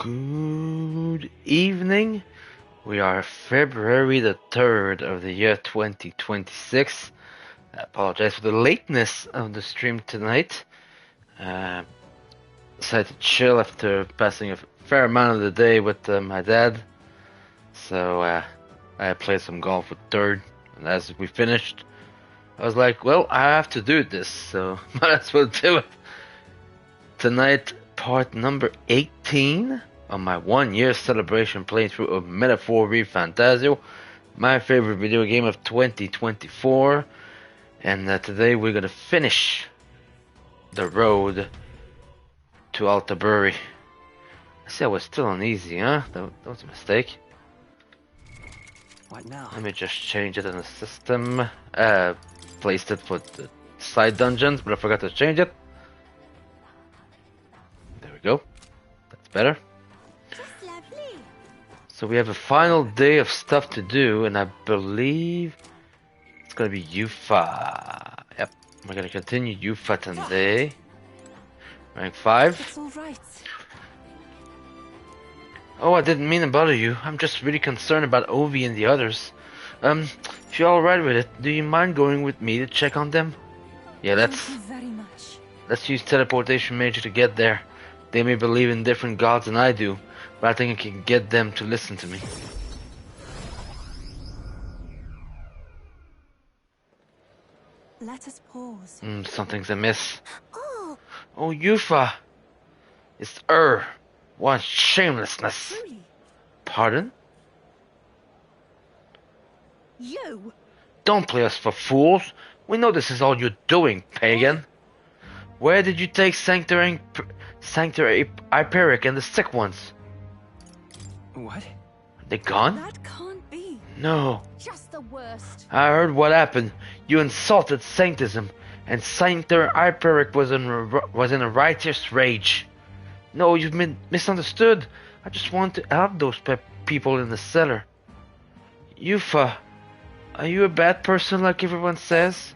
Good evening. We are February the 3rd of the year 2026. I apologize for the lateness of the stream tonight. Decided to chill after passing a fair amount of the day with my dad. So I played some golf with Third, and as we finished, I was like, well, I have to do this, so might as well do it. Tonight, part number 18 on my 1-year celebration playthrough of Metaphor ReFantazio, my favorite video game of 2024. And today we're gonna finish the road to Altabury. I see I was still on easy, huh? That was a mistake. What now? Let me just change it in the system. Placed it for the side dungeons, but I forgot to change it. There we go. That's better. So we have a final day of stuff to do, and I believe it's gonna be Yufa. Yep, we're gonna continue Yufa today. Rank 5. It's all right. Oh, I didn't mean to bother you. I'm just really concerned about Ovi and the others. If you're alright with it, do you mind going with me to check on them? Yeah, Thank you very much. let's use teleportation major to get there. They may believe in different gods than I do, but I think I can get them to listen to me. Let us pause. Something's amiss. Oh, Oh, Yufa! It's what shamelessness! truly. Pardon? You! Don't play us for fools! We know this is all you're doing, pagan! Where did you take Sanctuary Hyperic and the sick ones? What? They gone? That can't be. No. Just the worst. I heard what happened. You insulted Sanctism, and Sanctuary Hyperic was in a righteous rage. No, you've been misunderstood. I just want to help those people in the cellar. Yufa, are you a bad person like everyone says?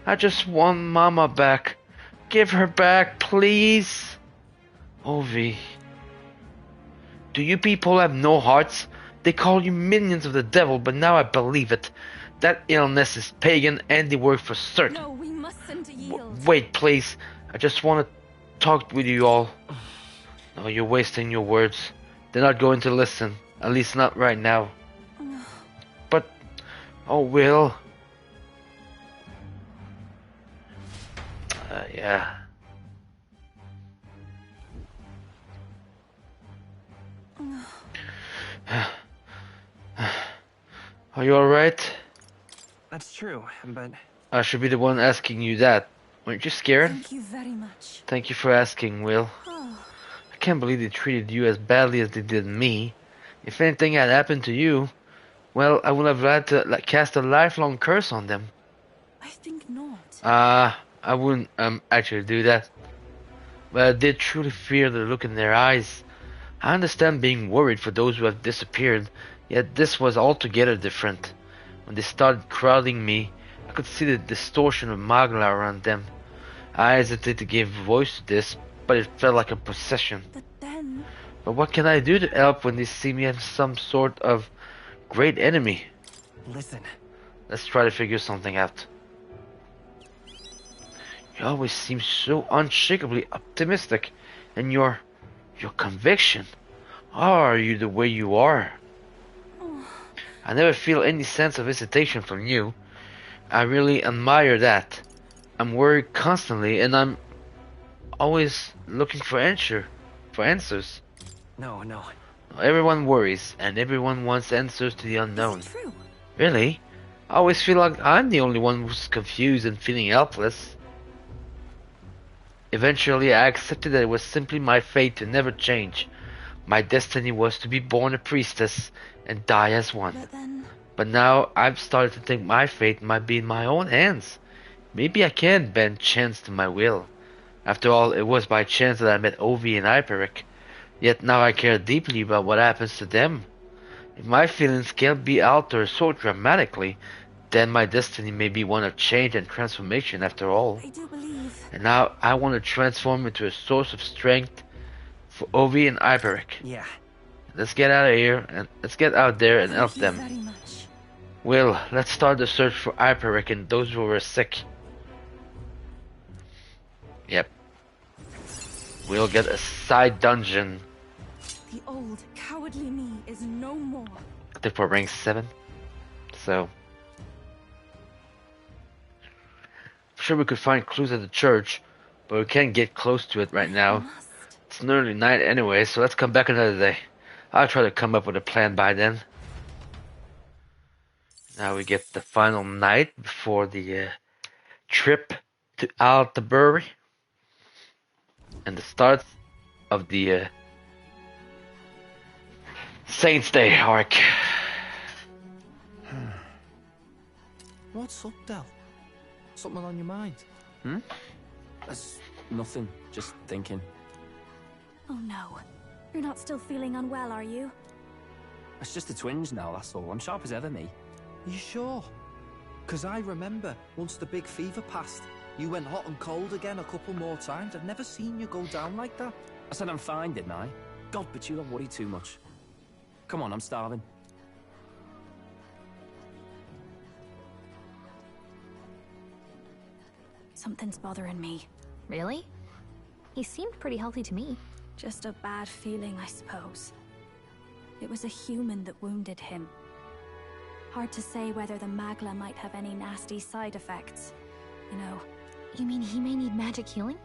I just want Mama back. Give her back, please. Ovi. Do you people have no hearts? They call you minions of the devil, but now I believe it. That illness is pagan handiwork for certain. No, we mustn't yield. Wait, please. I just want to talk with you all. No, you're wasting your words. They're not going to listen. At least not right now. But, oh, Will. Yeah. Are you alright? That's true, but I should be the one asking you that. Weren't you scared? Thank you very much. Thank you for asking, Will. Oh, I can't believe they treated you as badly as they did me. If anything had happened to you, well, I would have had to cast a lifelong curse on them. I think not. I wouldn't actually do that. But I did truly fear the look in their eyes. I understand being worried for those who have disappeared, yet this was altogether different. When they started crowding me, I could see the distortion of Magla around them. I hesitated to give voice to this, but it felt like a possession. But then... But what can I do to help when they see me as some sort of great enemy? listen. Let's try to figure something out. You always seem so unshakably optimistic, and your conviction. How are you the way you are? I never feel any sense of hesitation from you. I really admire that. I'm worried constantly, and I'm always looking for answers. No. Everyone worries, and everyone wants answers to the unknown. Is it true? Really? I always feel like I'm the only one who's confused and feeling helpless. Eventually, I accepted that it was simply my fate to never change. My destiny was to be born a priestess and die as one. But then... But now I've started to think my fate might be in my own hands. Maybe I can bend chance to my will. After all, it was by chance that I met Ovi and Hyperic. Yet now I care deeply about what happens to them. If my feelings can't be altered so dramatically, then my destiny may be one of change and transformation after all. I do believe... And now I want to transform into a source of strength for Ovi and Iberic. Yeah. Let's get out of here and let's get out there and help Thank you them. very much. Will, let's start the search for Iberic and those who were sick. Yep. We'll get a side dungeon. The old, cowardly me is no more. I think for rank 7. So. I'm sure we could find clues at the church, but we can't get close to it right now. Must. It's nearly night anyway, so let's come back another day. I'll try to come up with a plan by then. Now we get the final night before the trip to Altabury. And the start of the Saints Day arc. What's up, Del? Something on your mind? That's nothing. Just thinking. Oh no. You're not still feeling unwell, are you? It's just the twinge now, that's all. I'm sharp as ever, me. You sure? 'Cause I remember once the big fever passed, you went hot and cold again a couple more times. I've never seen you go down like that. I said I'm fine, didn't I? God, but you don't worry too much. Come on, I'm starving. Something's bothering me. Really? He seemed pretty healthy to me. Just a bad feeling, I suppose. It was a human that wounded him. Hard to say whether the magla might have any nasty side effects. You know. You mean he may need magic healing?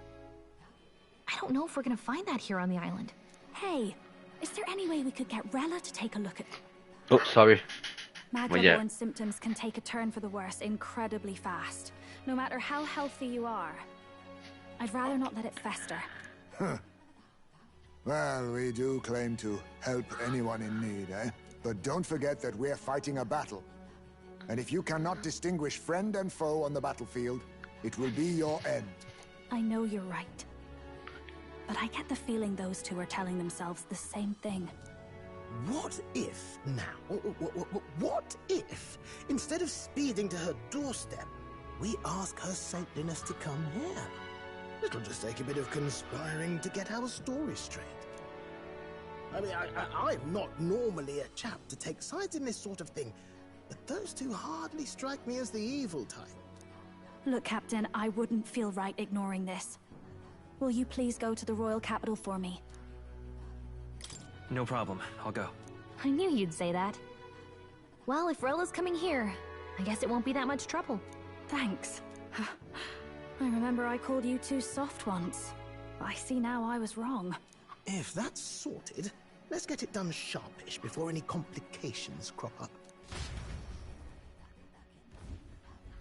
I don't know if we're gonna find that here on the island. Hey, is there any way we could get Rella to take a look at... Oh, sorry. Magla-borne symptoms can take a turn for the worse incredibly fast, no matter how healthy you are. I'd rather not let it fester. Well, we do claim to help anyone in need, eh? But don't forget that we're fighting a battle. And if you cannot distinguish friend and foe on the battlefield, it will be your end. I know you're right. But I get the feeling those two are telling themselves the same thing. What if, now, what if, instead of speeding to her doorstep, we ask her saintliness to come here? It'll just take a bit of conspiring to get our story straight. I mean, I'm not normally a chap to take sides in this sort of thing, but those two hardly strike me as the evil type. Look, Captain, I wouldn't feel right ignoring this. Will you please go to the royal capital for me? No problem. I'll go. I knew you'd say that. Well, if Rella's coming here, I guess it won't be that much trouble. Thanks. I remember I called you too soft once. I see now I was wrong. If that's sorted, let's get it done sharpish before any complications crop up.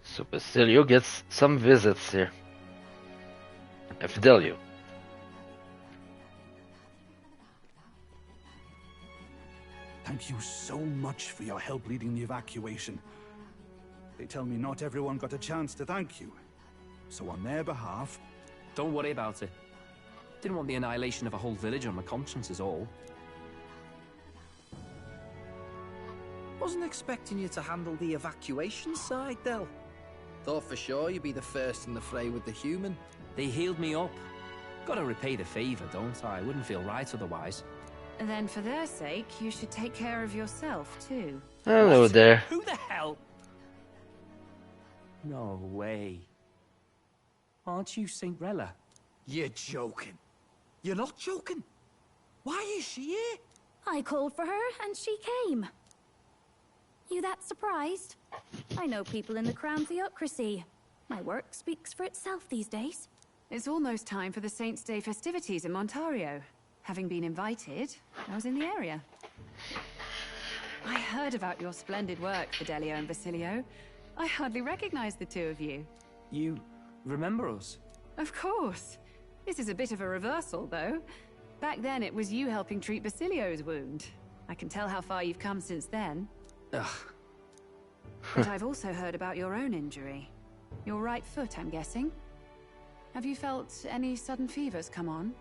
So Basilio gets some visits here. And Fidelio. Thank you so much for your help leading the evacuation. They tell me not everyone got a chance to thank you. So on their behalf... Don't worry about it. Didn't want the annihilation of a whole village on my conscience is all. Wasn't expecting you to handle the evacuation side, Del. Thought for sure you'd be the first in the fray with the human. They healed me up. Gotta repay the favor, don't I? Wouldn't feel right otherwise. Then for their sake, you should take care of yourself, too. Hello there. Who the hell? No way. Aren't you Saint Rella? You're joking. You're not joking. Why is she here? I called for her and she came. You that surprised? I know people in the crown theocracy. My work speaks for itself these days. It's almost time for the Saints' Day festivities in Montario. Having been invited, I was in the area. I heard about your splendid work, Fidelio and Basilio. I hardly recognized the two of you. You remember us? Of course. This is a bit of a reversal, though. Back then, it was you helping treat Basilio's wound. I can tell how far you've come since then. Ugh. But I've also heard about your own injury. Your right foot, I'm guessing. Have you felt any sudden fevers come on?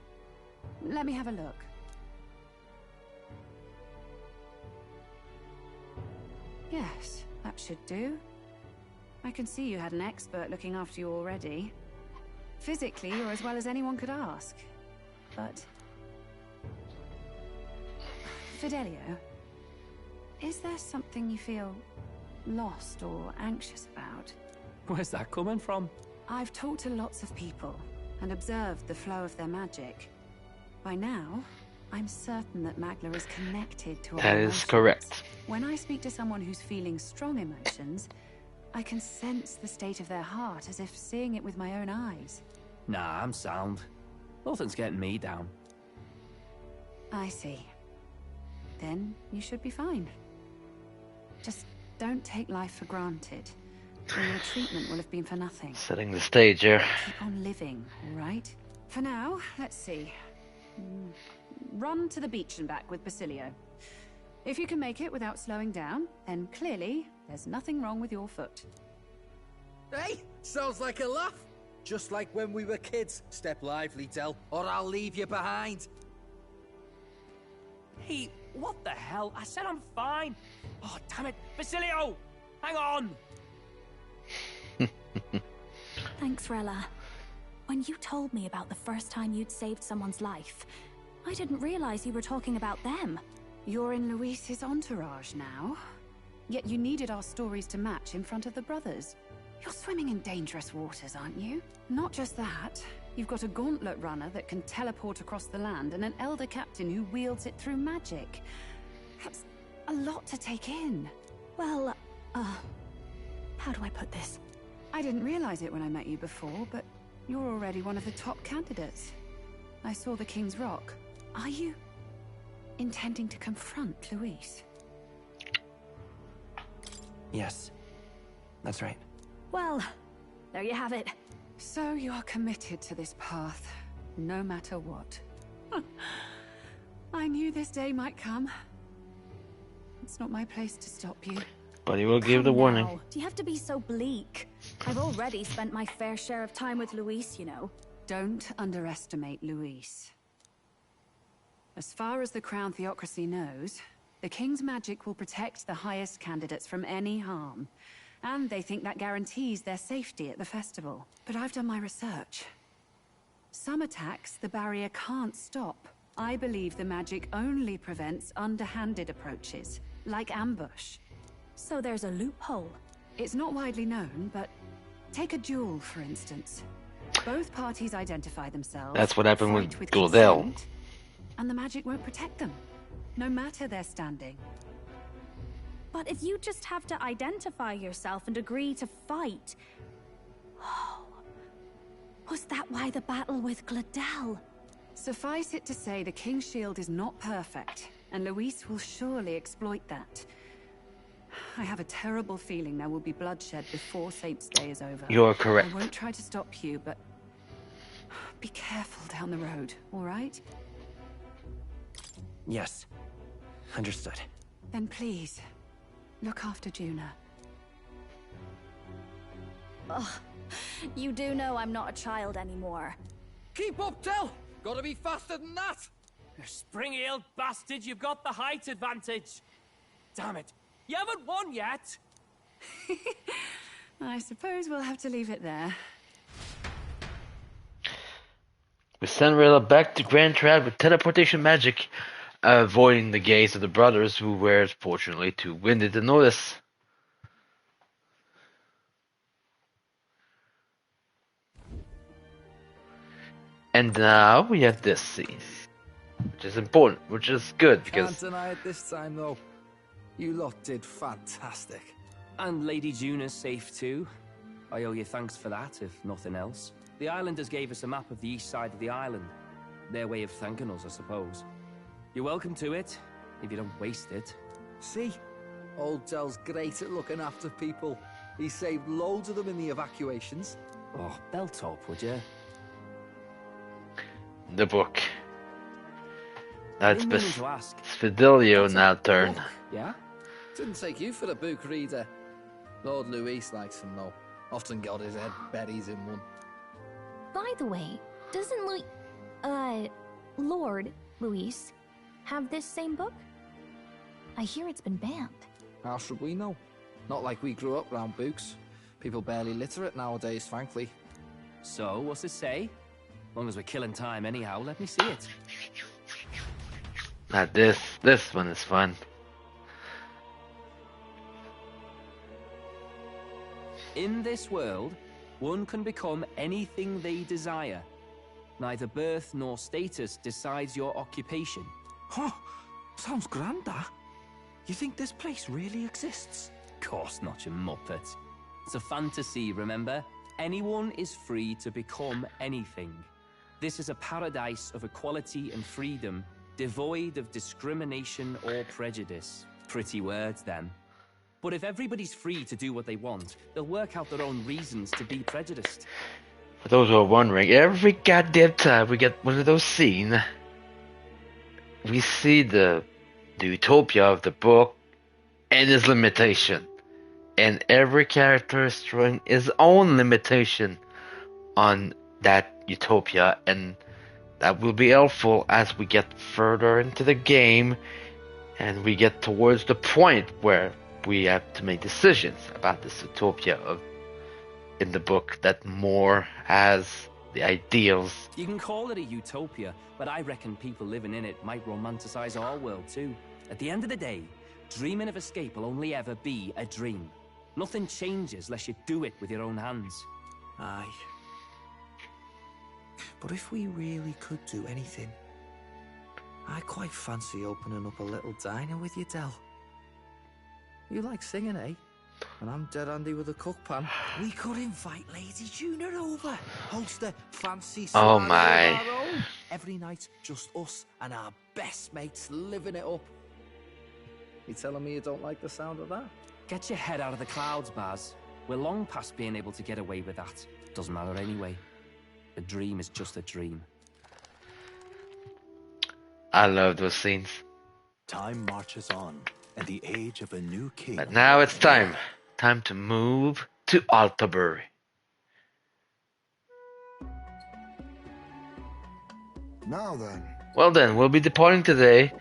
Let me have a look. Yes, that should do. I can see you had an expert looking after you already. Physically, you're as well as anyone could ask. But Fidelio, is there something you feel lost or anxious about? Where's that coming from? I've talked to lots of people and observed the flow of their magic. By now, I'm certain that Magla is connected to our That emotions. is correct. When I speak to someone who's feeling strong emotions, I can sense the state of their heart as if seeing it with my own eyes. Nah, I'm sound. Nothing's getting me down. I see. Then you should be fine. Just don't take life for granted, or your treatment will have been for nothing. Setting the stage here. Keep on living, all right? For now, let's see. Run to the beach and back with Basilio. If you can make it without slowing down, then clearly there's nothing wrong with your foot. Hey, sounds like a laugh. Just like when we were kids. Step lively, Del, or I'll leave you behind. Hey, what the hell? I said I'm fine. Oh, damn it. Basilio! Hang on! Thanks, Rella. When you told me about the first time you'd saved someone's life, I didn't realize you were talking about them. You're in Luis's entourage now. Yet you needed our stories to match in front of the brothers. You're swimming in dangerous waters, aren't you? Not just that. You've got a gauntlet runner that can teleport across the land and an elder captain who wields it through magic. That's a lot to take in. Well, how do I put this? I didn't realize it when I met you before, but you're already one of the top candidates. I saw the King's Rock. Are you intending to confront Luis? Yes, that's right. Well, there you have it. So you are committed to this path, no matter what. I knew this day might come. It's not my place to stop you. But he will give the Come warning. now. Do you have to be so bleak? I've already spent my fair share of time with Luis, you know. Don't underestimate Luis. As far as the Crown Theocracy knows, the King's magic will protect the highest candidates from any harm. And they think that guarantees their safety at the festival. But I've done my research. Some attacks the barrier can't stop. I believe the magic only prevents underhanded approaches, like ambush. So there's a loophole. It's not widely known, but take a duel, for instance. Both parties identify themselves. That's what happened fight with consent, Gildel. and the magic won't protect them, no matter their standing. But if you just have to identify yourself and agree to fight... Oh, was that why the battle with Gildel? Suffice it to say, the King's Shield is not perfect, and Luis will surely exploit that. I have a terrible feeling there will be bloodshed before Saint's Day is over. You are correct. I won't try to stop you, but be careful down the road, all right? Yes, understood. Then please, look after Juna. Ugh, you do know I'm not a child anymore. Keep up, Del! Gotta be faster than that! You spring-heeled bastard, you've got the height advantage. Damn it, you haven't won yet. I suppose we'll have to leave it there. We send Rilla back to Grand Trad with teleportation magic, avoiding the gaze of the brothers, who were fortunately too winded to notice. And now we have this scene, which is important, which is good, because Can't deny it this time, though. You lot did fantastic. And Lady Juna's safe too. I owe you thanks for that, if nothing else. The islanders gave us a map of the east side of the island. Their way of thanking us, I suppose. You're welcome to it, if you don't waste it. See? Old Del's great at looking after people. He saved loads of them in the evacuations. Oh, belt up, would you? the book. Now it's Didn't mean to ask. Fidelio What's now a turn. book, yeah? Didn't take you for a book reader. Lord Luis likes them though. Often got his head buried in one. By the way, doesn't Lord Luis have this same book? I hear it's been banned. How should we know? Not like we grew up round books. People barely literate nowadays, frankly. So, what's it say? As long as we're killing time anyhow, let me see it. This one is fun. In this world, one can become anything they desire. Neither birth nor status decides your occupation. Huh? Sounds grand, that. You think this place really exists? Of course not, you muppet. It's a fantasy, remember? Anyone is free to become anything. This is a paradise of equality and freedom, devoid of discrimination or prejudice. Pretty words, then. But if everybody's free to do what they want, they'll work out their own reasons to be prejudiced. For those who are wondering, every goddamn time we get one of those scenes, we see the utopia of the book and its limitation. And every character is throwing his own limitation on that utopia, and that will be helpful as we get further into the game and we get towards the point where we have to make decisions about this utopia in the book that more has the ideals. You can call it a utopia, but I reckon people living in it might romanticize our world too. At the end of the day, dreaming of escape will only ever be a dream. Nothing changes unless you do it with your own hands. Aye. But if we really could do anything, I quite fancy opening up a little diner with you, Del. You like singing, eh? And I'm dead handy with a cook pan. We could invite Lady Juna over. Host a fancy Oh soiree my. of our own. Every night, just us and our best mates living it up. You telling me you don't like the sound of that? Get your head out of the clouds, Baz. We're long past being able to get away with that. Doesn't matter anyway. A dream is just a dream. I love those scenes. Time marches on, and the age of a new king. But now it's time to move to Altabury. Now then. Well then, we'll be departing today,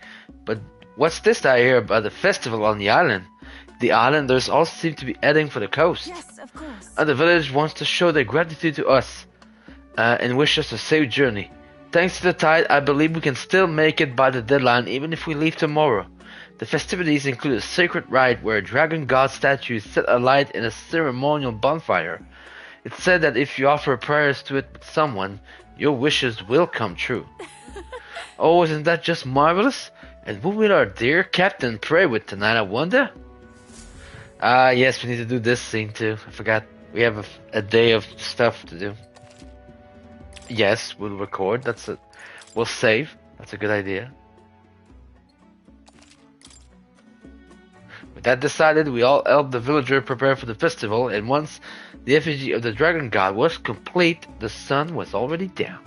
but what's this I hear about the festival on the island? The islanders all seem to be heading for the coast. Yes, of course. And the village wants to show their gratitude to us and wish us a safe journey. Thanks to the tide, I believe we can still make it by the deadline even if we leave tomorrow. The festivities include a sacred rite where a dragon god statue is set alight in a ceremonial bonfire. It's said that if you offer prayers to it with someone, your wishes will come true. Oh, isn't that just marvelous? And who will our dear captain pray with tonight, I wonder? Yes, we need to do this scene too. I forgot. We have a day of stuff to do. Yes, we'll record. That's it. We'll save. That's a good idea. With that decided, we all helped the villager prepare for the festival, and once the effigy of the dragon god was complete, the sun was already down.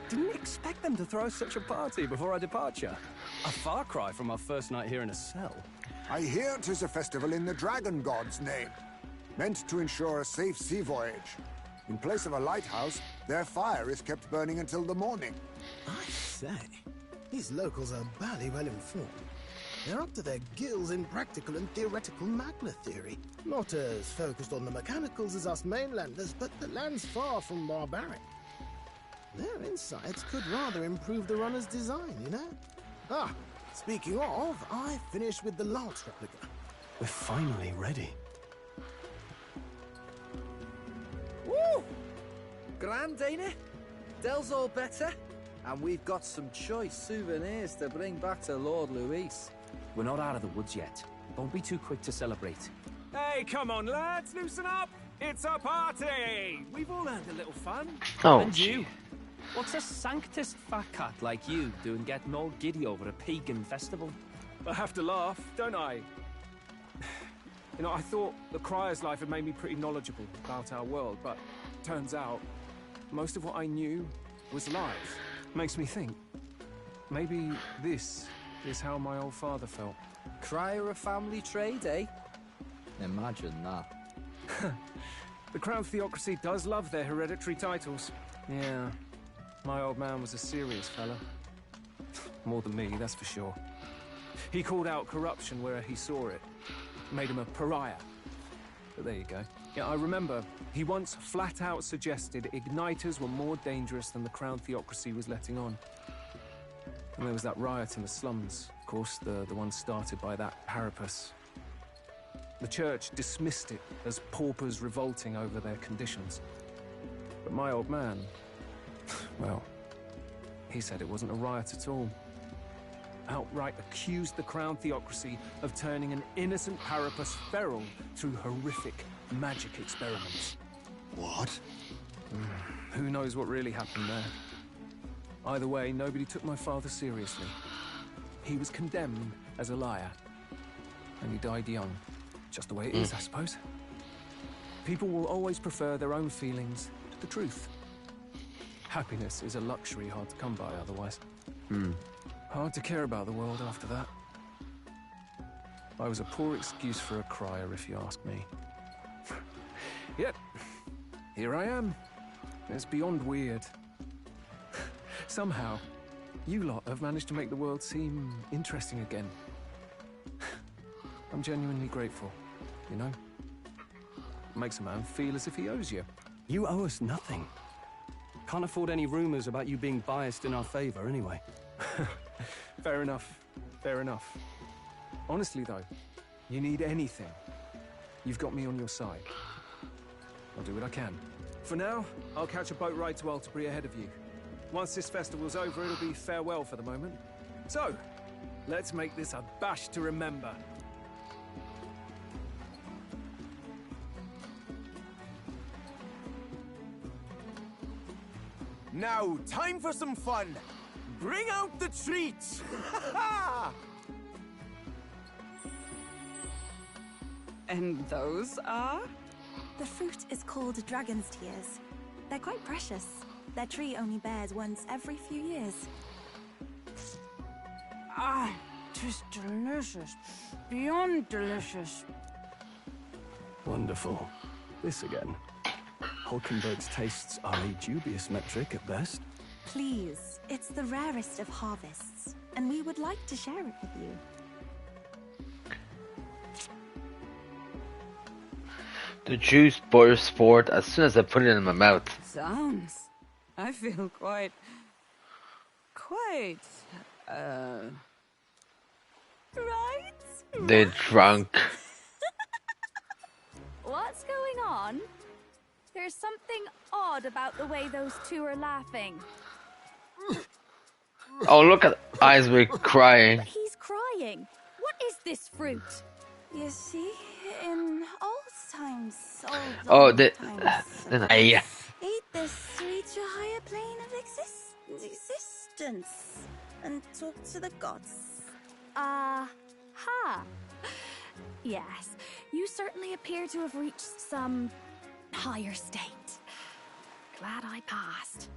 Didn't expect them to throw such a party before our departure. A far cry from our first night here in a cell. I hear 'tis a festival in the dragon god's name, meant to ensure a safe sea voyage. In place of a lighthouse, their fire is kept burning until the morning. I say, these locals are barely well informed. They're up to their gills in practical and theoretical Magna theory. Not as focused on the mechanicals as us mainlanders, but the land's far from barbaric. Their insights could rather improve the runner's design, you know? Ah, speaking of, I finished with the last replica. We're finally ready. Woo! Grand, ain't it? Del's all better. And we've got some choice souvenirs to bring back to Lord Luis. We're not out of the woods yet. Don't be too quick to celebrate. Hey, come on, lads, loosen up! It's a party! We've all had a little fun. Oh, And you? What's a sanctist fat cat like you doing getting all giddy over a pagan festival? I have to laugh, don't I? You know, I thought the Crier's life had made me pretty knowledgeable about our world, but turns out most of what I knew was lies. Makes me think, maybe this is how my old father felt. Crier a family trade, eh? Imagine that. The Crown Theocracy does love their hereditary titles. Yeah, my old man was a serious fella. More than me, that's for sure. He called out corruption where he saw it. made him a pariah. But there you go. Yeah, I remember he once flat out suggested igniters were more dangerous than the Crown Theocracy was letting on. And there was that riot in the slums, of course, the one started by that Parapus. The church dismissed it as paupers revolting over their conditions. But my old man, well, he said it wasn't a riot at all. Outright accused the Crown Theocracy of turning an innocent Parapus feral through horrific magic experiments. What? Who knows what really happened there? Either way, nobody took my father seriously. He was condemned as a liar. And he died young. Just the way it is, I suppose. People will always prefer their own feelings to the truth. Happiness is a luxury hard to come by otherwise. Hard to care about the world after that. I was a poor excuse for a crier, if you ask me. Yet, here I am. It's beyond weird. Somehow, you lot have managed to make the world seem interesting again. I'm genuinely grateful, you know? Makes a man feel as if he owes you. You owe us nothing. Can't afford any rumors about you being biased in our favor, anyway. Fair enough. Fair enough. Honestly, though, you need anything, you've got me on your side. I'll do what I can. For now, I'll catch a boat ride to Altabury ahead of you. Once this festival's over, it'll be farewell for the moment. So, let's make this a bash to remember. Now, time for some fun. Bring out the treats! And those are? The fruit is called dragon's tears. They're quite precious. Their tree only bears once every few years. Ah, tis delicious. Beyond delicious. Wonderful. This again. Hulkenberg's tastes are a dubious metric at best. Please, it's the rarest of harvests, and we would like to share it with you. The juice bursts forth as soon as I put it in my mouth. Sounds. I feel quite... Right? They drunk. What's going on? There's something odd about the way those two are laughing. Oh, look at Isaac crying. But he's crying. What is this fruit? You see, in old times, yeah. eat this to reach a higher plane of existence and talk to the gods. Ha! Yes, you certainly appear to have reached some higher state. Glad I passed.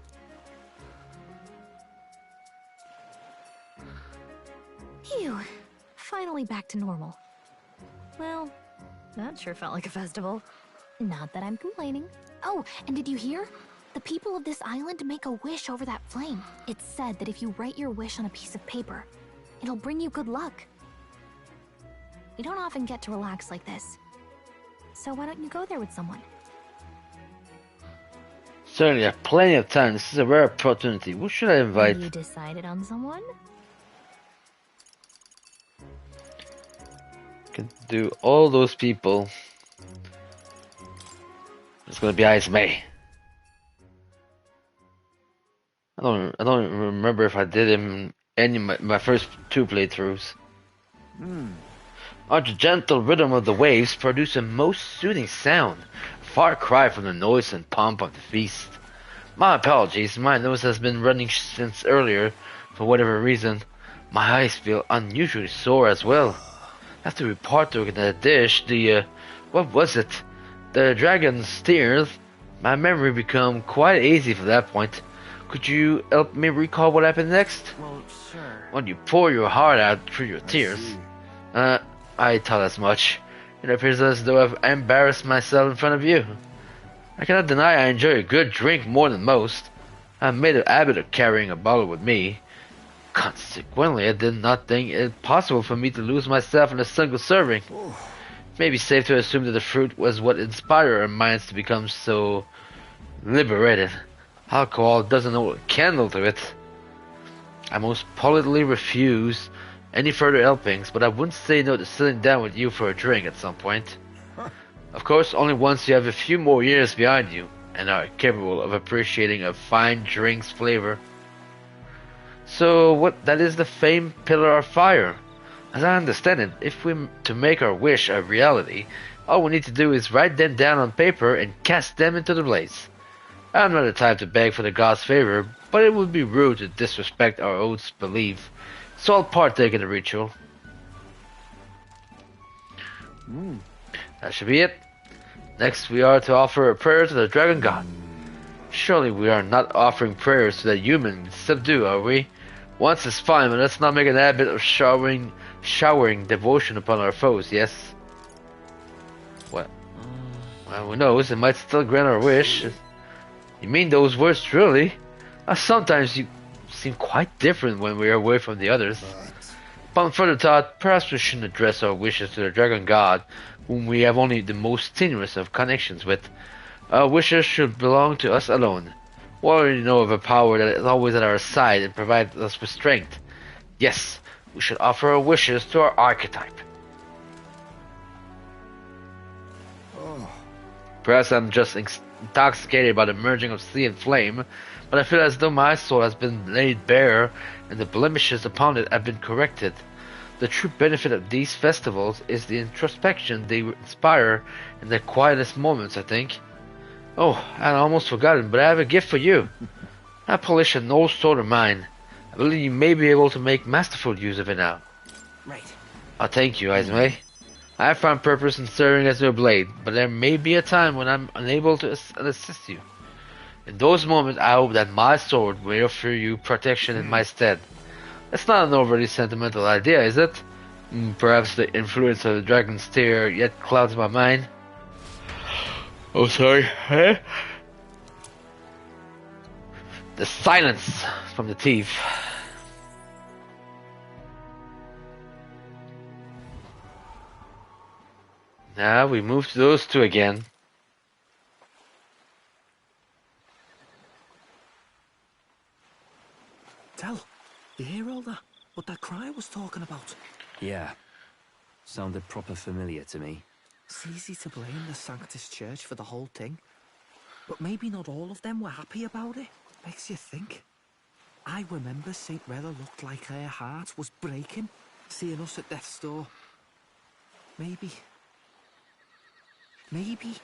Phew. Finally back to normal. Well, that sure felt like a festival. Not that I'm complaining. Oh, and did you hear? The people of this island make a wish over that flame. It's said that if you write your wish on a piece of paper, it'll bring you good luck. We don't often get to relax like this. So why don't you go there with someone? Certainly, I have plenty of time. This is a rare opportunity. Who should I invite? You decided on someone? Can do all those people. It's gonna be Ice May. I don't remember if I did him any of my first two playthroughs. The gentle rhythm of the waves produce a most soothing sound, a far cry from the noise and pomp of the feast. My apologies, my nose has been running since earlier, for whatever reason. My eyes feel unusually sore as well. After we partook in that dish, what was it? The dragon's tears. My memory became quite hazy from that point. Could you help me recall what happened next? Well, sure. When you pour your heart out through your tears. I thought as much. It appears as though I've embarrassed myself in front of you. I cannot deny I enjoy a good drink more than most. I've made a habit of carrying a bottle with me. Consequently, I did not think it possible for me to lose myself in a single serving. It may be safe to assume that the fruit was what inspired our minds to become so liberated. Alcohol doesn't know a candle to it. I most politely refuse any further helpings, but I wouldn't say no to sitting down with you for a drink at some point. Of course, only once you have a few more years behind you and are capable of appreciating a fine drink's flavor. So, that is the famed Pillar of Fire. As I understand it, if we're to make our wish a reality, all we need to do is write them down on paper and cast them into the blaze. I'm not the type to beg for the gods' favor, but it would be rude to disrespect our oath's belief, so I'll partake in the ritual. That should be it. Next we are to offer a prayer to the dragon god. Surely we are not offering prayers to the human subdue, are we? Once is fine, but let's not make an habit of showering devotion upon our foes, yes? What? Well, who knows, it might still grant our wish. You mean those words truly? Sometimes you seem quite different when we are away from the others. Upon further thought, perhaps we shouldn't address our wishes to the dragon god, whom we have only the most tenuous of connections with. Our wishes should belong to us alone. We already know of a power that is always at our side and provides us with strength. Yes, we should offer our wishes to our archetype. Perhaps I'm just intoxicated by the merging of sea and flame, but I feel as though my soul has been laid bare and the blemishes upon it have been corrected. The true benefit of these festivals is the introspection they inspire in the quietest moments, I think. Oh, I had almost forgotten, but I have a gift for you. I polish an old sword of mine. I believe you may be able to make masterful use of it now. Right. Thank you, Ismay. I have found purpose in serving as your blade, but there may be a time when I'm unable to assist you. In those moments, I hope that my sword will offer you protection in my stead. It's not an overly sentimental idea, is it? Perhaps the influence of the dragon's tear yet clouds my mind. Oh, sorry. Huh? The silence from the thief. Now we move to those two again. Tell, you hear all that? What that cry was talking about? Yeah. Sounded proper familiar to me. It's easy to blame the Sanctus Church for the whole thing. But maybe not all of them were happy about it. Makes you think. I remember St. Rella looked like her heart was breaking, seeing us at death's door. Maybe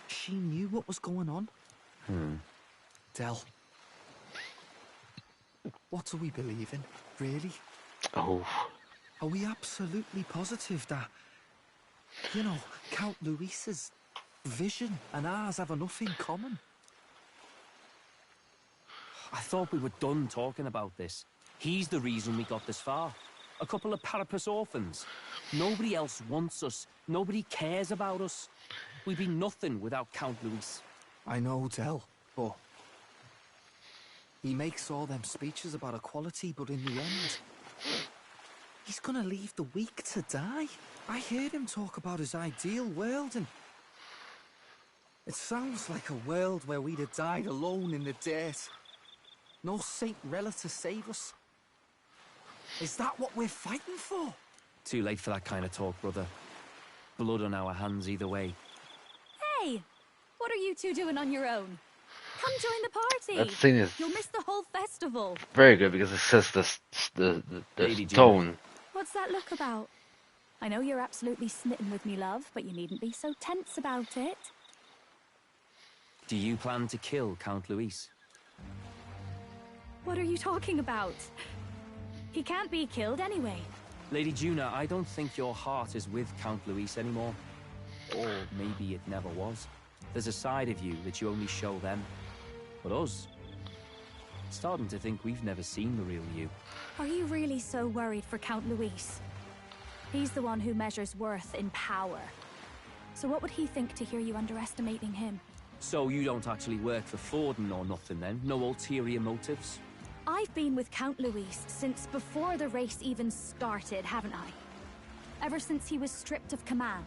she knew what was going on. Del, what do we believe in, really? Oh. Are we absolutely positive that, you know, Count Luis's vision and ours have enough in common? I thought we were done talking about this. He's the reason we got this far. A couple of Parapus orphans. Nobody else wants us. Nobody cares about us. We'd be nothing without Count Luis. I know, Del, but he makes all them speeches about equality, but in the end, he's gonna leave the weak to die. I heard him talk about his ideal world, and it sounds like a world where we'd have died alone in the dirt. No Saint Rella to save us. Is that what we're fighting for? Too late for that kind of talk, brother. Blood on our hands either way. Hey! What are you two doing on your own? Come join the party! That scene is You'll miss the whole festival. very good because it sets the tone. What's that look about? I know you're absolutely smitten with me, love, but you needn't be so tense about it. Do you plan to kill Count Luis? What are you talking about? He can't be killed anyway. Lady Juna, I don't think your heart is with Count Luis anymore. Or maybe it never was. There's a side of you that you only show them. But us, starting to think we've never seen the real you. Are you really so worried for Count Luis? He's the one who measures worth in power. So what would he think to hear you underestimating him? So you don't actually work for Forden or nothing then? No ulterior motives? I've been with Count Luis since before the race even started, haven't I? Ever since he was stripped of command.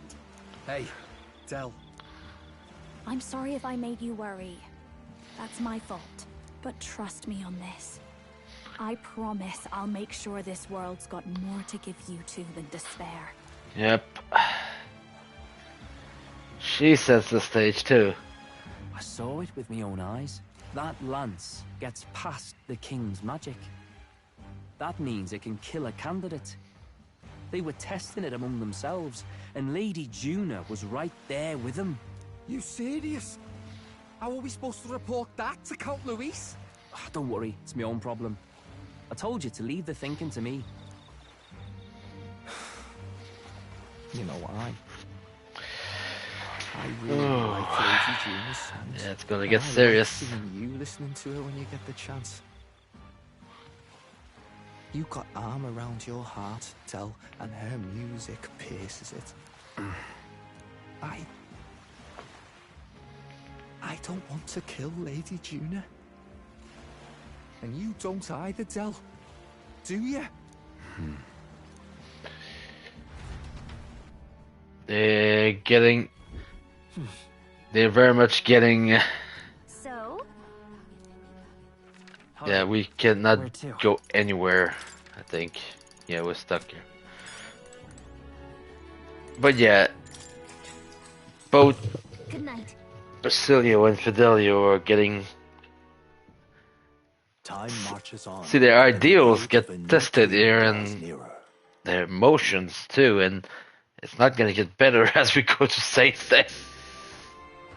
Hey, Del. I'm sorry if I made you worry. That's my fault. But trust me on this. I promise I'll make sure this world's got more to give you two than despair. Yep. She sets the stage too. I saw it with my own eyes. That lance gets past the king's magic. That means it can kill a candidate. They were testing it among themselves, and Lady Juna was right there with them. You serious? How are we supposed to report that to Count Luis? Don't worry, it's my own problem. I told you to leave the thinking to me. You know why? I really like Lady Juna's songs. Yeah, it's gonna get serious. Like seeing you listening to her when you get the chance. You got arm around your heart, Del, and her music pierces it. I don't want to kill Lady Juna. And you don't either, Del. Do you? They're very much getting... So? Yeah, we cannot go anywhere, I think. Yeah, we're stuck here. But yeah, both Good night. Basilio and Fidelio are getting... Time marches on. See, their ideals get tested here, and their emotions too, and it's not gonna get better as we go to Saints Day.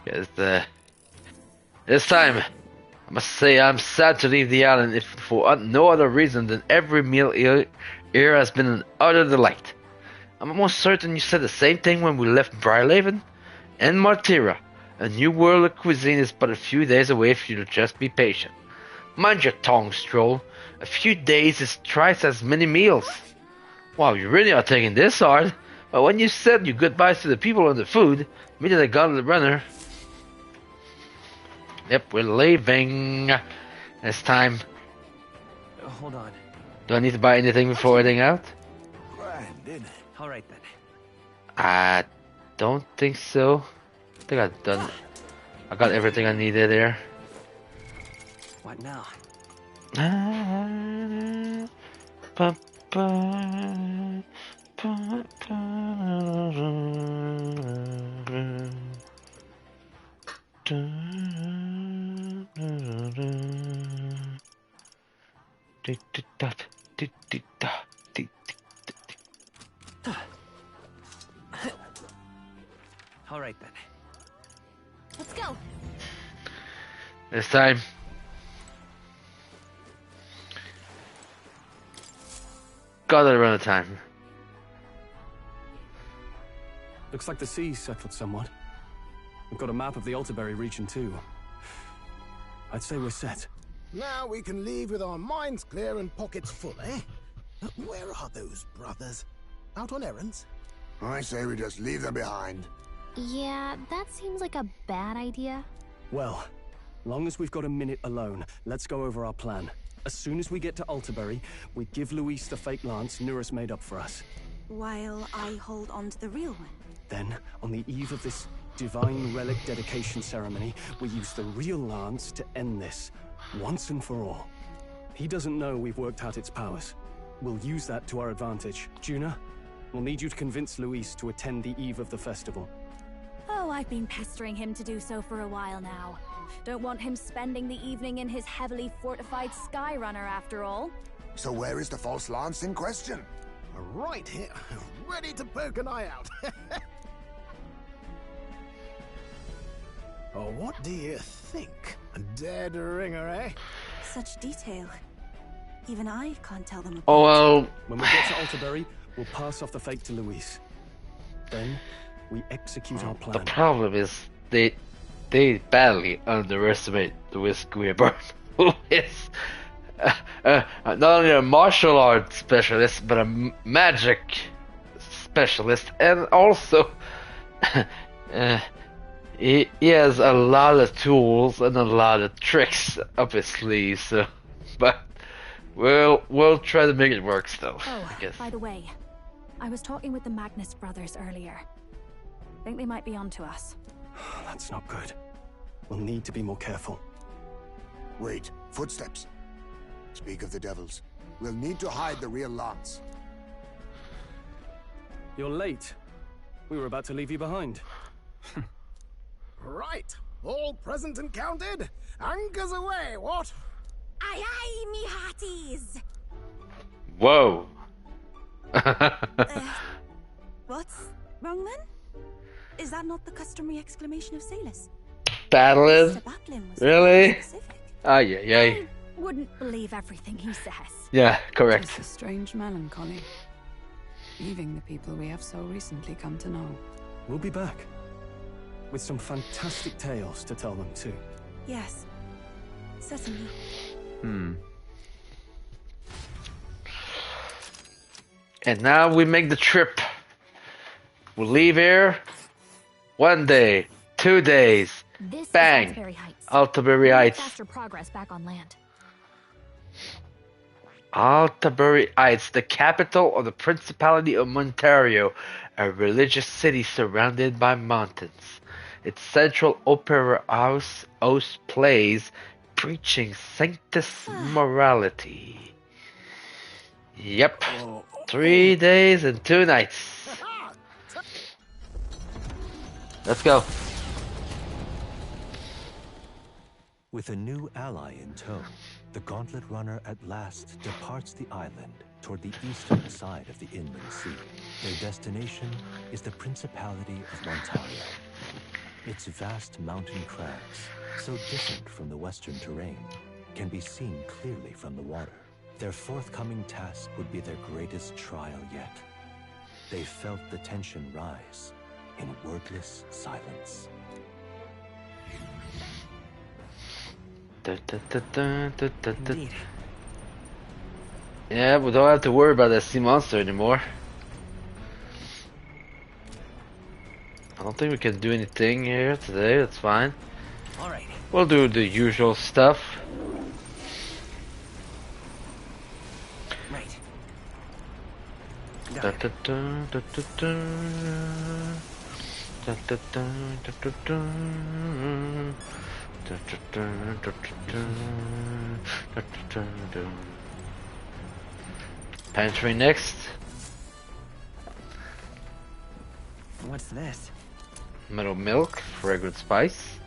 Because this time, I must say I'm sad to leave the island, if for no other reason than every meal here has been an utter delight. I'm almost certain you said the same thing when we left Briarhaven and Martira. A new world of cuisine is but a few days away if you just be patient. Mind your tongue, Stroll. A few days is twice as many meals. Wow, you really are taking this hard. But when you said your goodbyes to the people and the food, me and the gauntlet runner. Yep, we're leaving. It's time. Hold on. Do I need to buy anything before heading out? Grand, didn't it? All right then. I don't think so. I think I've done. I got everything I needed there. What now? All right then. Let's go. This time. Got it around the time. Looks like the sea's settled somewhat. We've got a map of the Altabury region too. I'd say we're set. Now we can leave with our minds clear and pockets full, eh? Where are those brothers? Out on errands? I say we just leave them behind. Yeah, that seems like a bad idea. Well, long as we've got a minute alone, let's go over our plan. As soon as we get to Altabury, we give Luis the fake lance Nuris made up for us. While I hold on to the real one. Then, on the eve of this divine relic dedication ceremony, we use the real lance to end this, once and for all. He doesn't know we've worked out its powers. We'll use that to our advantage. Juna, we'll need you to convince Luis to attend the eve of the festival. Oh, I've been pestering him to do so for a while now. Don't want him spending the evening in his heavily fortified Skyrunner after all. So where is the false lance in question? Right here, ready to poke an eye out. Oh, what do you think? A dead ringer, eh? Such detail. Even I can't tell them apart. Oh well. When we get to Altabury, we'll pass off the fake to Luis. Then, we execute our plan. The problem is they badly underestimate the Whisk Weaver, who is not only a martial arts specialist but a magic specialist, and also he has a lot of tools and a lot of tricks up his sleeve. So, but we'll try to make it work still. Oh, I guess. by the way, I was talking with the Magnus brothers earlier. Think they might be onto us. That's not good. We'll need to be more careful. Wait, footsteps. Speak of the devils. We'll need to hide the real Lance. You're late. We were about to leave you behind. Right. All present and counted? Anchors away, what? Aye aye, me hearties! Whoa. What's wrong then? Is that not the customary exclamation of sailors? Battling? Mr. Batlin was Really? specific. Ah, yeah. Wouldn't believe everything he says. Yeah, correct. Just a strange melancholy. Leaving the people we have so recently come to know. We'll be back. With some fantastic tales to tell them too. Yes, certainly. And now we make the trip. We'll leave here 1 day, 2 days. This Bang! is Altabury Heights. Altabury We'll make Heights. faster progress back on land. Altabury Heights, the capital of the Principality of Ontario, a religious city surrounded by mountains. Its central opera house hosts plays preaching sanctus morality. Yep. 3 days and 2 nights. Let's go. With a new ally in tow, the Gauntlet Runner at last departs the island toward the eastern side of the inland sea. Their destination is the Principality of Ontario. Its vast mountain crags, so different from the western terrain, can be seen clearly from the water. Their forthcoming task would be their greatest trial yet. They felt the tension rise in wordless silence. Indeed. Yeah, we don't have to worry about that sea monster anymore. I don't think we can do anything here today, that's fine. Alright. We'll do the usual stuff. Right. Da, da, da, da, da, da. Da, da, da, da, da, da. Da, da, da, da, da, da, da, da. Pantry next. What's this? Meadow milk, fragrant spice.